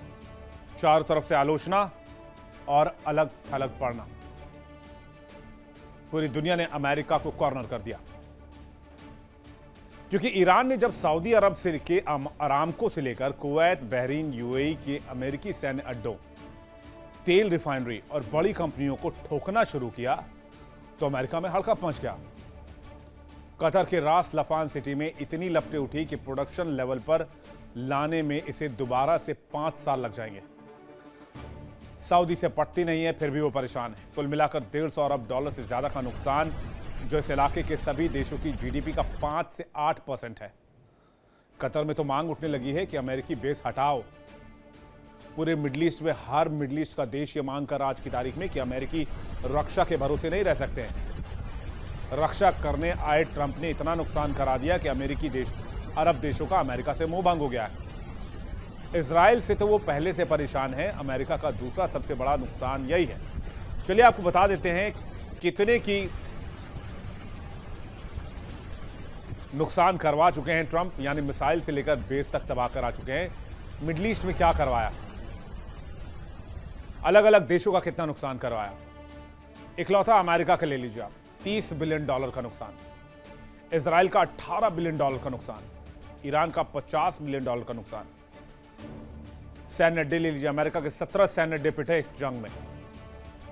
चारों तरफ से आलोचना और अलग थलग पड़ना। पूरी दुनिया ने अमेरिका को कॉर्नर कर दिया क्योंकि ईरान ने जब सऊदी अरब से के अरामको से लेकर कुवैत, बहरीन, यूएई के अमेरिकी सैन्य अड्डों, तेल रिफाइनरी और बड़ी कंपनियों को ठोकना शुरू किया तो अमेरिका में हड़कंप मच गया। कतर के रास लफान सिटी में इतनी लपटें उठी कि प्रोडक्शन लेवल पर लाने में इसे दोबारा से 5 साल लग जाएंगे। सऊदी से पटती नहीं है, फिर भी वो परेशान है। कुल मिलाकर $150 अरब से ज्यादा का नुकसान, जो इस इलाके के सभी देशों की जीडीपी का 5 से 8% है। कतर में तो मांग उठने लगी है कि अमेरिकी बेस हटाओ। पूरे मिडल ईस्ट में हर मिडल ईस्ट का देश ये मांग कर आज की तारीख में कि अमेरिकी रक्षा के भरोसे नहीं रह सकते हैं। रक्षा करने आए ट्रंप ने इतना नुकसान करा दिया कि अमेरिकी देश अरब देशों का अमेरिका से मुंह भंग हो गया है। इजराइल से तो वो पहले से परेशान है। अमेरिका का दूसरा सबसे बड़ा नुकसान यही है। चलिए आपको बता देते हैं कितने की नुकसान करवा चुके हैं ट्रंप, यानी मिसाइल से लेकर बेस तक तबाह करा चुके हैं। मिडल ईस्ट में क्या करवाया, अलग अलग देशों का कितना नुकसान करवाया। इकलौता अमेरिका का ले लीजिए आप, $30 बिलियन का नुकसान, इजराइल का $18 बिलियन का नुकसान, ईरान का $50 बिलियन का नुकसान। सैन्य अड्डे ले लीजिए, अमेरिका के 17 सैन्य अड्डे पिटे इस जंग में,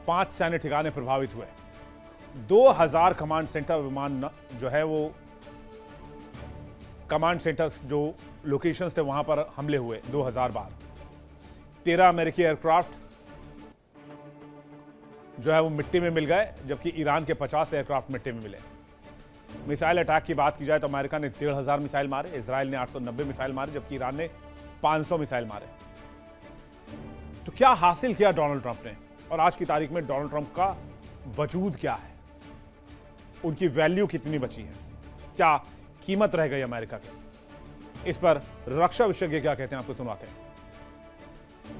5 सैन्य ठिकाने प्रभावित हुए, 2000 कमांड सेंटर विमान जो है वो कमांड सेंटर्स जो लोकेशंस थे वहां पर हमले हुए 2000 बार। 13 अमेरिकी एयरक्राफ्ट जो है वो मिट्टी में मिल गए, जबकि ईरान के 50 एयरक्राफ्ट मिट्टी में मिले। मिसाइल अटैक की बात की जाए तो अमेरिका ने 1500 मिसाइल मारे, इजराइल ने 890 मिसाइल मारे, जबकि ईरान ने 500 मिसाइल मारे। तो क्या हासिल किया डोनाल्ड ट्रंप ने, और आज की तारीख में डोनाल्ड ट्रंप का वजूद क्या है, उनकी वैल्यू कितनी बची है, क्या कीमत रह गई अमेरिका की? इस पर रक्षा विशेषज्ञ क्या कहते हैं, आपको सुनाते हैं।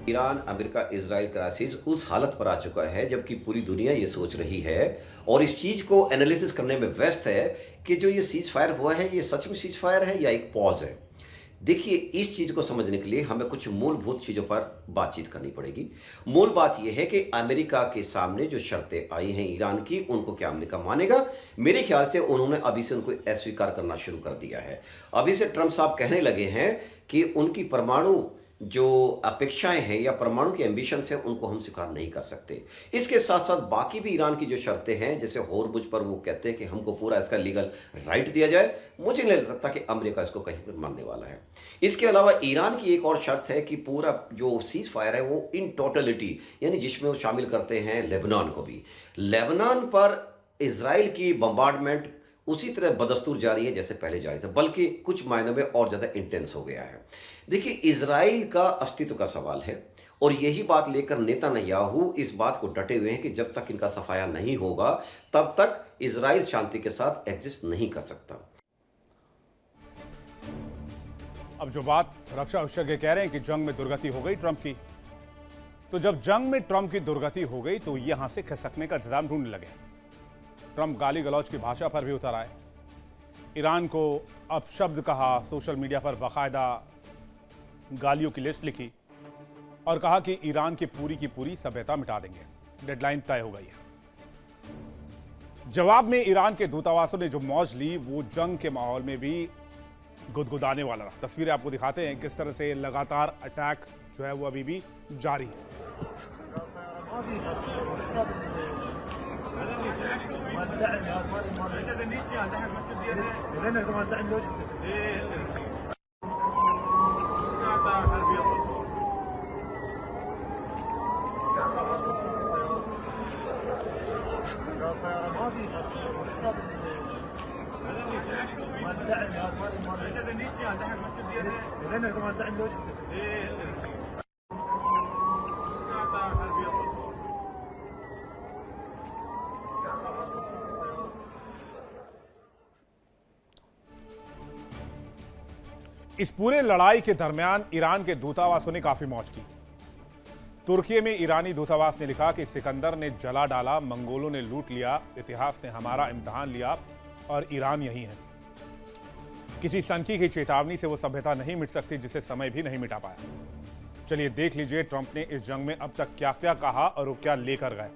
ईरान अमेरिका इजराइल क्राइसिस उस हालत पर आ चुका है जबकि पूरी दुनिया ये सोच रही है और इस चीज को एनालिसिस करने में व्यस्त है कि जो ये सीज फायर हुआ है ये सच में सीज फायर है या एक पॉज है। देखिए, इस चीज को समझने के लिए हमें कुछ मूलभूत चीजों पर बातचीत करनी पड़ेगी। मूल बात यह है कि अमेरिका के सामने जो शर्तें आई हैं ईरान की, उनको क्या अमेरिका मानेगा? मेरे ख्याल से उन्होंने अभी से उनको अस्वीकार करना शुरू कर दिया है। अभी से ट्रंप साहब कहने लगे हैं कि उनकी परमाणु जो अपेक्षाएं हैं या परमाणु की एम्बिशंस है उनको हम स्वीकार नहीं कर सकते। इसके साथ साथ बाकी भी ईरान की जो शर्तें हैं, जैसे होरमुज पर वो कहते हैं कि हमको पूरा इसका लीगल राइट दिया जाए, मुझे नहीं लगता कि अमेरिका इसको कहीं पर मानने वाला है। इसके अलावा ईरान की एक और शर्त है कि पूरा जो सीज फायर है वो इन टोटलिटी, यानी जिसमें वो शामिल करते हैं लेबनान को भी। लेबनान पर इजराइल की बम्बार्डमेंट उसी तरह बदस्तूर जारी है जैसे पहले जारी था, बल्कि कुछ मायनों में और ज़्यादा इंटेंस हो गया है। देखिए, इजराइल का अस्तित्व का सवाल है और यही बात लेकर नेतन्याहू इस बात को डटे हुए हैं कि जब तक इनका सफाया नहीं होगा तब तक इजराइल शांति के साथ एग्जिस्ट नहीं कर सकता। अब जो बात रक्षा विशेषज्ञ कह रहे हैं कि जंग में दुर्गति हो गई ट्रंप की, तो जब जंग में ट्रंप की दुर्गति हो गई तो यहां से खिसकने का इंतजाम ढूंढने लगे। ट्रंप गाली गलौज की भाषा पर भी उतर आए, ईरान को अपशब्द कहा, सोशल मीडिया पर बाकायदा गालियों की लिस्ट लिखी और कहा कि ईरान की पूरी सभ्यता मिटा देंगे, डेडलाइन तय हो गई है। जवाब में ईरान के दूतावासों ने जो मौज ली वो जंग के माहौल में भी गुदगुदाने वाला रहा। तस्वीरें आपको दिखाते हैं किस तरह से लगातार अटैक जो है वो अभी भी जारी है। इस पूरे लड़ाई के दरमियान ईरान के दूतावासों ने काफी मौज की। तुर्की में ईरानी दूतावास ने लिखा कि सिकंदर ने जला डाला, मंगोलों ने लूट लिया, इतिहास ने हमारा इम्तिहान लिया और ईरान यही है। किसी सनकी की चेतावनी से वो सभ्यता नहीं मिट सकती जिसे समय भी नहीं मिटा पाया। चलिए देख लीजिए ट्रंप ने इस जंग में अब तक क्या क्या कहा और वो क्या लेकर गए।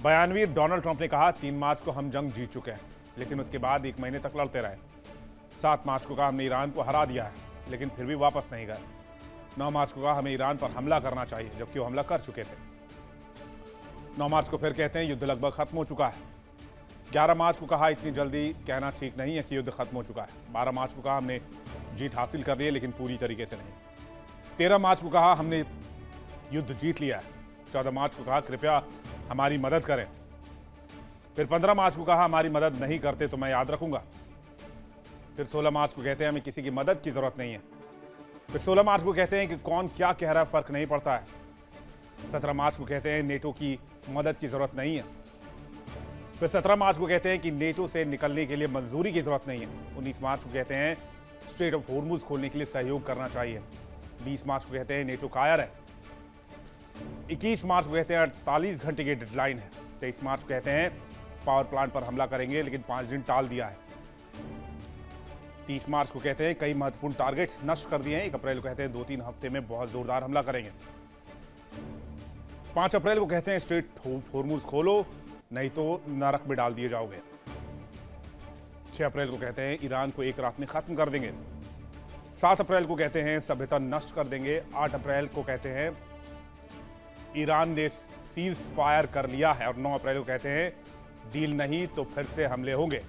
बयानवीर डोनाल्ड ट्रंप ने कहा 3 मार्च को हम जंग जीत चुके हैं, लेकिन उसके बाद 1 महीने तक लड़ते रहे। 7 मार्च को कहा हमने ईरान को हरा दिया है, लेकिन फिर भी वापस नहीं गए। 9 मार्च को कहा हमें ईरान पर हमला करना चाहिए, जबकि वो हमला कर चुके थे। 9 मार्च को फिर कहते हैं युद्ध लगभग खत्म हो चुका है। 11 मार्च को कहा इतनी जल्दी कहना ठीक नहीं है कि युद्ध खत्म हो चुका है। 12 मार्च को कहा हमने जीत हासिल कर ली है, लेकिन पूरी तरीके से नहीं। 13 मार्च को कहा हमने युद्ध जीत लिया है। 14 मार्च को कहा कृपया हमारी मदद करें। फिर 15 मार्च को कहा हमारी मदद नहीं करते तो मैं याद रखूंगा। फिर 16 मार्च को कहते हैं हमें किसी की मदद की जरूरत नहीं है। फिर 16 मार्च को कहते हैं कि कौन क्या कह रहा है फर्क नहीं पड़ता है। 17 मार्च को कहते हैं नेटो की मदद की जरूरत नहीं है। फिर 17 मार्च को कहते हैं कि नेटो से निकलने के लिए मंजूरी की जरूरत नहीं है। 19 मार्च को कहते हैं स्ट्रेट ऑफ हॉर्मुज खोलने के लिए सहयोग करना चाहिए। 20 मार्च को कहते हैं नेटो कायर है। 21 मार्च को कहते हैं 48 घंटे की डेडलाइन है। 23 मार्च को कहते हैं पावर प्लांट पर हमला करेंगे, लेकिन 5 दिन टाल दिया है। 30 मार्च को कहते हैं कई महत्वपूर्ण टारगेट्स नष्ट कर दिए हैं। 1 अप्रैल को कहते हैं 2-3 हफ्ते में बहुत जोरदार हमला करेंगे। 5 अप्रैल को कहते हैं स्ट्रेट हॉर्मुज खोलो, नहीं तो नरक में डाल दिए जाओगे। 6 अप्रैल को कहते हैं ईरान को एक रात में खत्म कर देंगे। 7 अप्रैल को कहते हैं सभ्यता नष्ट कर देंगे। 8 अप्रैल को कहते हैं ईरान ने सीज फायर कर लिया है। और 9 अप्रैल को कहते हैं डील नहीं तो फिर से हमले होंगे।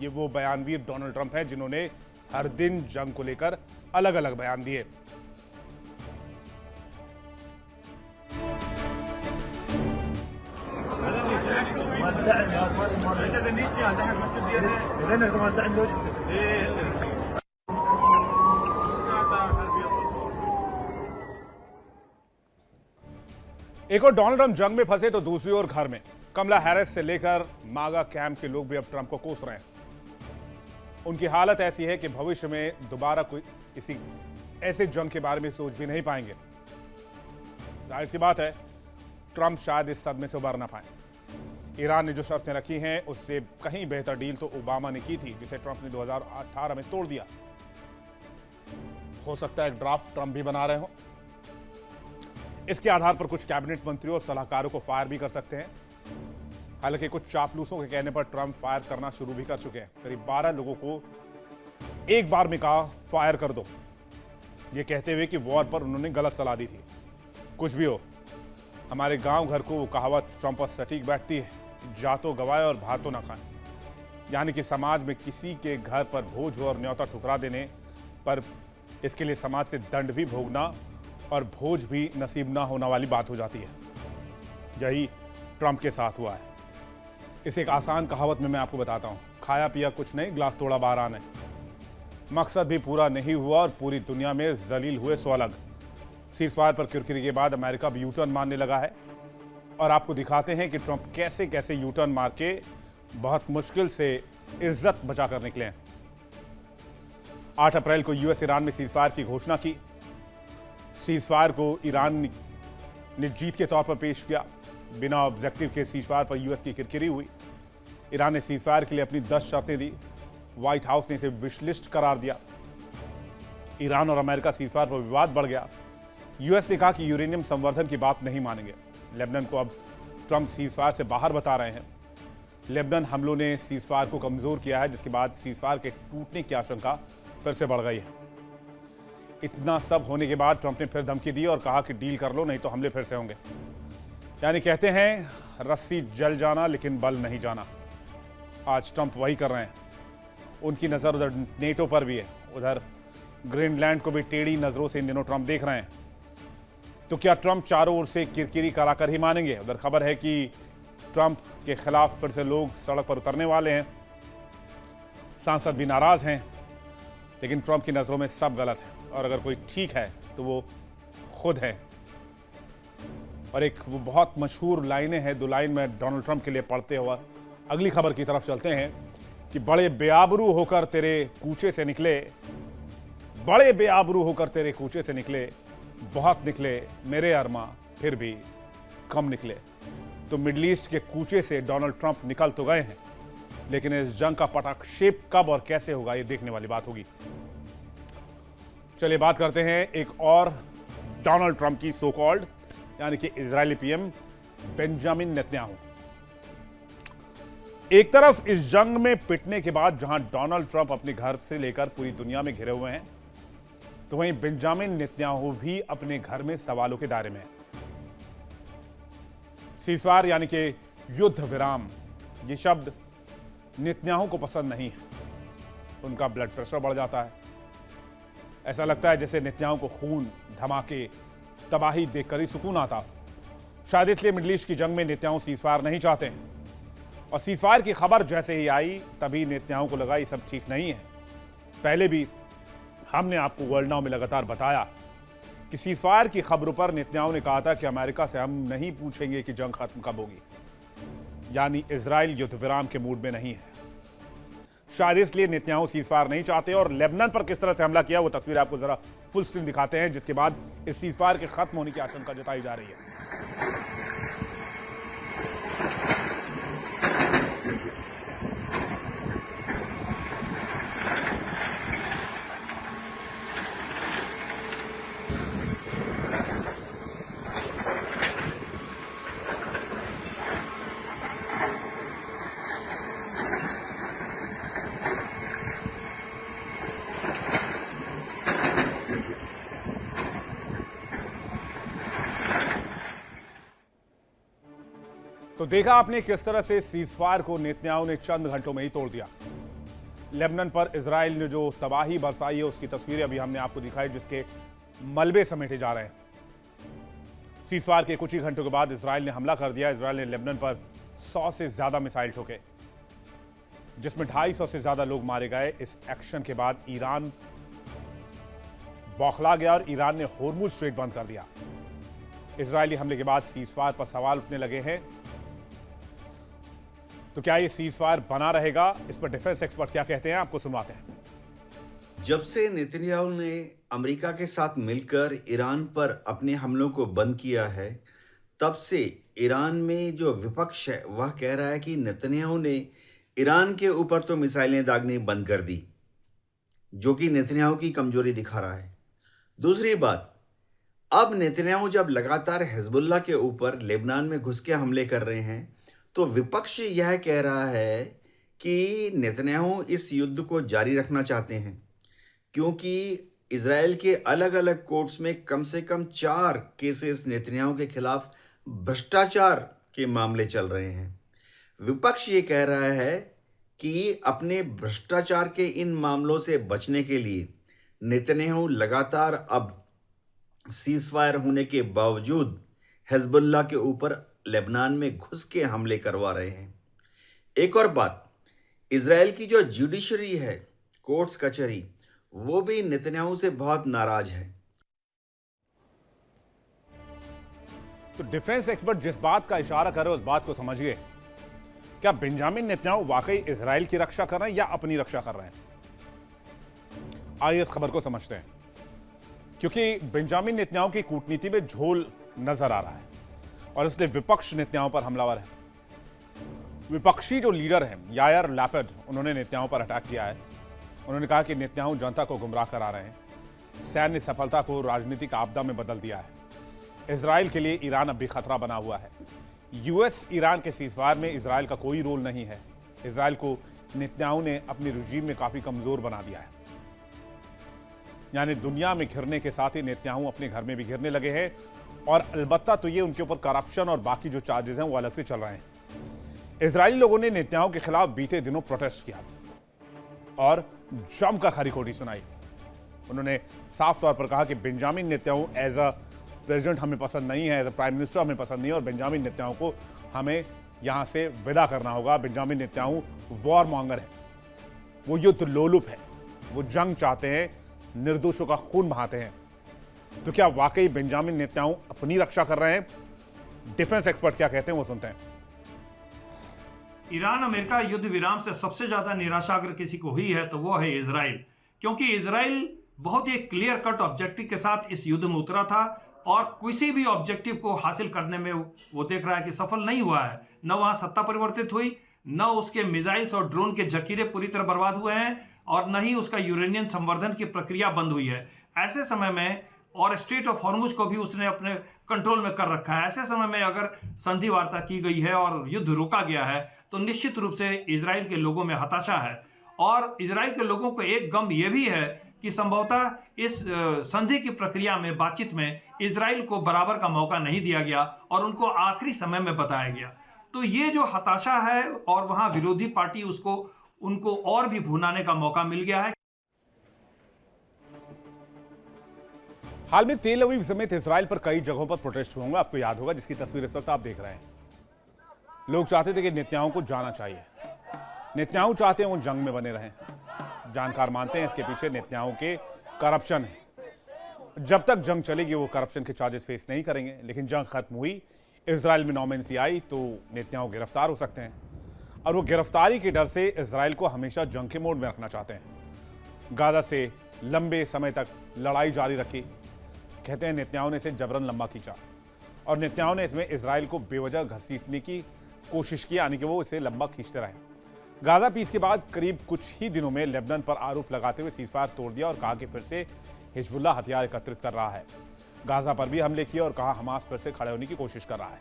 ये वो बयानवीर डोनाल्ड ट्रंप हैं जिन्होंने हर दिन जंग को लेकर अलग अलग बयान दिए। एक और डोनाल्ड ट्रंप जंग में फंसे तो दूसरी ओर घर में कमला हैरिस से लेकर मागा कैंप के लोग भी अब ट्रंप को कोस रहे हैं। उनकी हालत ऐसी है कि भविष्य में दोबारा कोई किसी ऐसे जंग के बारे में सोच भी नहीं पाएंगे। जाहिर सी बात है ट्रंप शायद इस सदमे से उबर ना पाए। ईरान ने जो शर्तें रखी हैं उससे कहीं बेहतर डील तो ओबामा ने की थी, जिसे ट्रंप ने 2018 में तोड़ दिया। हो सकता है ड्राफ्ट ट्रंप भी बना रहे हो। इसके आधार पर कुछ कैबिनेट मंत्रियों और सलाहकारों को फायर भी कर सकते हैं। हालांकि कुछ चापलूसों के कहने पर ट्रंप फायर करना शुरू भी कर चुके हैं। करीब 12 लोगों को एक बार में कहा फायर कर दो, ये कहते हुए कि वॉर पर उन्होंने गलत सलाह दी थी। कुछ भी हो, हमारे गांव घर को वो कहावत ट्रंप पर सटीक बैठती है, जातो गवाए और भातो ना खाएं। यानी कि समाज में किसी के घर पर भोज हो और न्योता ठुकरा देने पर इसके लिए समाज से दंड भी भोगना और भोज भी नसीब ना होने वाली बात हो जाती है। यही ट्रंप के साथ हुआ है। इस एक आसान कहावत में मैं आपको बताता हूं, खाया पिया कुछ नहीं, ग्लास तोड़ा बाहर आने। मकसद भी पूरा नहीं हुआ और पूरी दुनिया में जलील हुए सो अलग। सीज़फायर पर किरकिरी के बाद अमेरिका भी यूटर्न मारने लगा है और आपको दिखाते हैं कि ट्रंप कैसे कैसे यूटर्न मार के बहुत मुश्किल से इज्जत बचा कर निकले हैं। 8 अप्रैल को यूएस ईरान में सीज़फायर की घोषणा की। सीज़फायर को ईरान ने जीत के तौर पर पेश किया। बिना ऑब्जेक्टिव के सीज़फायर पर यूएस की किरकिरी हुई। ईरान ने सीज़फायर के लिए अपनी 10 शर्तें दी। व्हाइट हाउस ने इसे विश लिस्ट करार दिया। ईरान और अमेरिका सीज़फायर पर विवाद बढ़ गया। यूएस ने कहा कि यूरेनियम संवर्धन की बात नहीं मानेंगे। लेबनान को अब ट्रंप सीज़फायर से बाहर बता रहे हैं। लेबनान हमलों ने सीज़फायर को कमजोर किया है, जिसके बाद सीज़फायर के टूटने की आशंका फिर से बढ़ गई है। इतना सब होने के बाद ट्रंप ने फिर धमकी दी और कहा कि डील कर लो, नहीं तो हमले फिर से होंगे। यानी कहते हैं रस्सी जल जाना लेकिन बल नहीं जाना। आज ट्रंप वही कर रहे हैं। उनकी नज़र उधर नेटो पर भी है, उधर ग्रीनलैंड को भी टेढ़ी नज़रों से इन दिनों ट्रंप देख रहे हैं। तो क्या ट्रंप चारों ओर से किरकिरी कराकर ही मानेंगे? उधर खबर है कि ट्रंप के खिलाफ फिर से लोग सड़क पर उतरने वाले हैं। सांसद भी नाराज हैं। लेकिन ट्रंप की नज़रों में सब गलत है और अगर कोई ठीक है तो वो खुद है। और एक वो बहुत मशहूर लाइनें हैं, 2 लाइन में डोनाल्ड ट्रंप के लिए पढ़ते हुए अगली खबर की तरफ चलते हैं कि बड़े बेआबरू होकर तेरे कूचे से निकले, बड़े बेआबरू होकर तेरे कूचे से निकले, बहुत निकले मेरे अरमा फिर भी कम निकले। तो मिडल ईस्ट के कूचे से डोनाल्ड ट्रंप निकल तो गए हैं, लेकिन इस जंग का पटाक्षेप कब और कैसे होगा ये देखने वाली बात होगी। चलिए बात करते हैं एक और डोनाल्ड ट्रंप की, सो कॉल्ड यानी कि इजरायली पीएम बेंजामिन नेतन्याहू। एक तरफ इस जंग में पिटने के बाद जहां डोनाल्ड ट्रंप अपने घर से लेकर पूरी दुनिया में घिरे हुए हैं, तो वहीं बेंजामिन नेतन्याहू भी अपने घर में सवालों के दायरे में है। सीज़फायर यानी कि युद्ध विराम, ये शब्द नेतन्याहू को पसंद नहीं है। उनका ब्लड प्रेशर बढ़ जाता है। ऐसा लगता है जैसे नेतन्याहू को खून, धमाके, तबाही देखकर ही सुकून आता। शायद इसलिए मिडल ईस्ट की जंग में नेतन्याहू सीज़फायर नहीं चाहते हैं। और सीज़फायर की खबर जैसे ही आई तभी नेतन्याहू को लगा ये सब ठीक नहीं है। पहले भी हमने आपको वर्ल्ड नाउ में लगातार बताया कि सीज़फायर की खबरों पर नेतन्याहू ने कहा था कि अमेरिका से हम नहीं पूछेंगे कि जंग खत्म कब होगी, यानी इजराइल युद्ध विराम के मूड में नहीं है। शायद इसलिए नेतन्याहू सीज़फायर नहीं चाहते। और लेबनान पर किस तरह से हमला किया वो तस्वीर आपको जरा फुल स्क्रीन दिखाते हैं, जिसके बाद इस सीज़फायर के खत्म होने की आशंका जताई जा रही है। तो देखा आपने किस तरह से सीज़फायर को नेतन्याहू ने चंद घंटों में ही तोड़ दिया। लेबनान पर इजराइल ने जो तबाही बरसाई है उसकी तस्वीरें अभी हमने आपको दिखाई, जिसके मलबे समेटे जा रहे हैं। सीज़फायर के कुछ ही घंटों के बाद इजराइल ने हमला कर दिया। इजराइल ने लेबनान पर 100 से ज्यादा मिसाइल ठोके, जिसमें 250 से ज्यादा लोग मारे गए। इस एक्शन के बाद ईरान बौखला गया और ईरान ने होर्मुज स्ट्रेट बंद कर दिया। इजरायली हमले के बाद सीज़फायर पर सवाल उठने लगे हैं। तो क्या ये सीज़फायर बना रहेगा? इस पर डिफेंस एक्सपर्ट क्या कहते हैं, आपको सुनवाते हैं। जब से नेतन्याहू ने अमेरिका के साथ मिलकर ईरान पर अपने हमलों को बंद किया है, तब से ईरान में जो विपक्ष है वह कह रहा है कि नेतन्याहू ने ईरान के ऊपर तो मिसाइलें दागनी बंद कर दी, जो कि नेतन्याहू की कमजोरी दिखा रहा है। दूसरी बात, अब नेतन्याहू जब लगातार हिजबुल्लाह के ऊपर लेबनान में घुस के हमले कर रहे हैं, तो विपक्ष यह कह रहा है कि नेतन्याहू इस युद्ध को जारी रखना चाहते हैं, क्योंकि इजराइल के अलग अलग कोर्ट्स में कम से कम 4 केसेस नेतन्याहू के खिलाफ भ्रष्टाचार के मामले चल रहे हैं। विपक्ष ये कह रहा है कि अपने भ्रष्टाचार के इन मामलों से बचने के लिए नेतन्याहू लगातार अब सीज़फायर होने के बावजूद हिजबुल्लाह के ऊपर लेबनान में घुस के हमले करवा रहे हैं। एक और बात, इजराइल की जो जुडिशरी है, कोर्ट्स कचहरी, वो भी नेतन्याहू से बहुत नाराज है। तो डिफेंस एक्सपर्ट जिस बात का इशारा कर रहे हैं उस बात को समझिए। क्या बेंजामिन नेतन्याहू वाकई इजराइल की रक्षा कर रहे हैं या अपनी रक्षा कर रहे हैं? आइए इस खबर को समझते हैं, क्योंकि बेंजामिन नेतन्याहू की कूटनीति में झोल नजर आ रहा है और इसलिए विपक्ष नेतन्याहू पर हमलावर है। विपक्षी जो लीडर हैं यायर लैपिड, उन्होंने नेतन्याहू पर अटैक किया है। उन्होंने कहा कि नेतन्याहू जनता को गुमराह करा रहे हैं, सैन्य सफलता को राजनीतिक आपदा में बदल दिया है। इजराइल के लिए ईरान अब भी खतरा बना हुआ है। यूएस ईरान के सीज़फायर में इजराइल का कोई रोल नहीं है। इजराइल को नेतन्याहू ने अपनी रिजीम में काफी कमजोर बना दिया है। यानी दुनिया में घिरने के साथ ही नेतन्याहू अपने घर में भी घिरने लगे हैं। और अलबत्ता तो ये उनके ऊपर करप्शन और बाकी जो चार्जेस हैं वो अलग से चल रहे हैं। इजरायली लोगों ने नेतन्याहू के खिलाफ बीते दिनों प्रोटेस्ट किया और जमकर खरी-खोटी सुनाई। उन्होंने साफ तौर पर कहा कि Benjamin Netanyahu as a president हमें पसंद नहीं है, एज अ प्राइम मिनिस्टर हमें पसंद नहीं है और बेंजामिन नेतन्याहू को हमें यहां से विदा करना होगा। बेंजामिन नेतन्याहू वॉर मॉन्गर है, वो युद्ध लोलुप है, वो जंग चाहते हैं, निर्दोषों का खून बहाते हैं। तो क्या वाकई बेंजामिन नेतन्याहू अपनी रक्षा कर रहे हैं? डिफेंस एक्सपर्ट क्या कहते हैं वो सुनते हैं। ईरान अमेरिका युद्ध विराम से सबसे ज्यादा निराशा अगर किसी को हुई है तो वो है इजराइल, क्योंकि इजराइल बहुत ही क्लियर कट ऑब्जेक्टिव के साथ इस युद्ध में उतरा था और किसी भी ऑब्जेक्टिव को हासिल करने में वो देख रहा है कि सफल नहीं हुआ है। न वहां सत्ता परिवर्तित हुई, न उसके मिसाइल्स और ड्रोन के जखीरे पूरी तरह बर्बाद हुए हैं और न ही उसका यूरेनियम संवर्धन की प्रक्रिया बंद हुई है। ऐसे समय में और स्ट्रेट ऑफ हॉर्मुज को भी उसने अपने कंट्रोल में कर रखा है। ऐसे समय में अगर संधि वार्ता की गई है और युद्ध रोका गया है तो निश्चित रूप से इजराइल के लोगों में हताशा है और इजराइल के लोगों को एक गम यह भी है कि संभवतः इस संधि की प्रक्रिया में बातचीत में इजराइल को बराबर का मौका नहीं दिया गया और उनको आखिरी समय में बताया गया। तो ये जो हताशा है और वहां विरोधी पार्टी उनको और भी भुनाने का मौका मिल गया है। हाल में तेल अवीव समेत इजराइल पर कई जगहों पर प्रोटेस्ट हुए होंगे, आपको याद होगा, जिसकी तस्वीर इस वक्त आप देख रहे हैं। लोग चाहते थे कि नेतन्याहू को जाना चाहिए। नेतन्याहू चाहते हैं वो जंग में बने रहें। जानकार मानते हैं इसके पीछे नेतन्याहू के करप्शन है। जब तक जंग चलेगी वो करप्शन के चार्जेस फेस नहीं करेंगे, लेकिन जंग खत्म हुई, इजराइल में नॉमेंसी आई तो नेतन्याहू गिरफ्तार हो सकते हैं और वो गिरफ्तारी के डर से इजराइल को हमेशा जंग के मोड में रखना चाहते हैं। गाजा से लंबे समय तक लड़ाई जारी रखी। कहते हैं नेतन्याहू ने इसे जबरन लंबा खींचा और नेतन्याहू ने इसमें इजराइल को बेवजह घसीटने की कोशिश की, यानी कि वो इसे लंबा खींचते रहे। गाजा पीस के बाद करीब कुछ ही दिनों में लेबनान पर आरोप लगाते हुए सीजफायर तोड़ दिया और कहा कि फिर से हिजबुल्लाह हथियार एकत्रित कर रहा है। गाजा पर भी हमले किए और कहा हमास फिर से खड़े होने की कोशिश कर रहा है।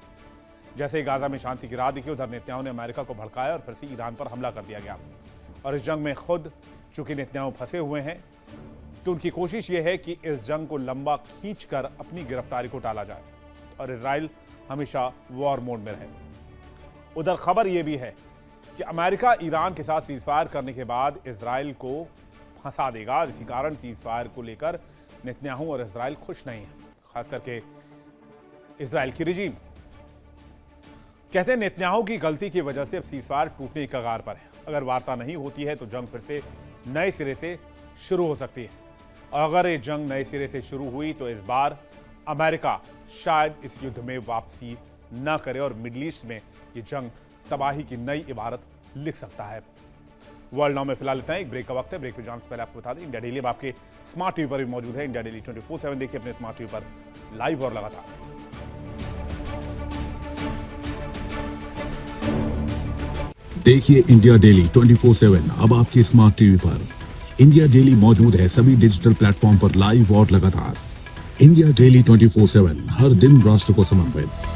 जैसे ही गाजा में शांति की राह दिखी, उधर नेतन्याहू ने अमेरिका को भड़काया और फिर से ईरान पर हमला कर दिया गया। और इस जंग में खुद चूंकि नेतन्याहू फंसे हुए हैं तो उनकी कोशिश ये है कि इस जंग को लंबा खींचकर अपनी गिरफ्तारी को टाला जाए और इजराइल हमेशा वॉर मोड में रहे। उधर खबर यह भी है कि अमेरिका ईरान के साथ सीजफायर करने के बाद इजराइल को फंसा देगा। इसी कारण सीजफायर को लेकर नेतन्याहू और इजराइल खुश नहीं है, खास करके इजराइल की रिजीम। कहते हैं नेतन्याहू की गलती की वजह से अब सीजफायर टूटने की कगार पर है। अगर वार्ता नहीं होती है तो जंग फिर से नए सिरे से शुरू हो सकती है और अगर ये जंग नए सिरे से शुरू हुई तो इस बार अमेरिका शायद इस युद्ध में वापसी न करे और मिडिल ईस्ट में ये जंग तबाही की नई इबारत लिख सकता है। वर्ल्ड नाउ में फिलहाल इतना ही। एक ब्रेक का वक्त है। ब्रेक पे जाने से पहले आपको बता दें, इंडिया डेली अब आपके स्मार्ट टीवी पर भी मौजूद है। इंडिया डेली 24/7 देखिए अपने स्मार्ट टीवी पर लाइव और लगातार। देखिए इंडिया डेली 24/7 अब आपके स्मार्ट टीवी पर। इंडिया डेली मौजूद है सभी डिजिटल प्लेटफॉर्म पर लाइव और लगातार। इंडिया डेली 24/7 हर दिन राष्ट्र को समर्पित।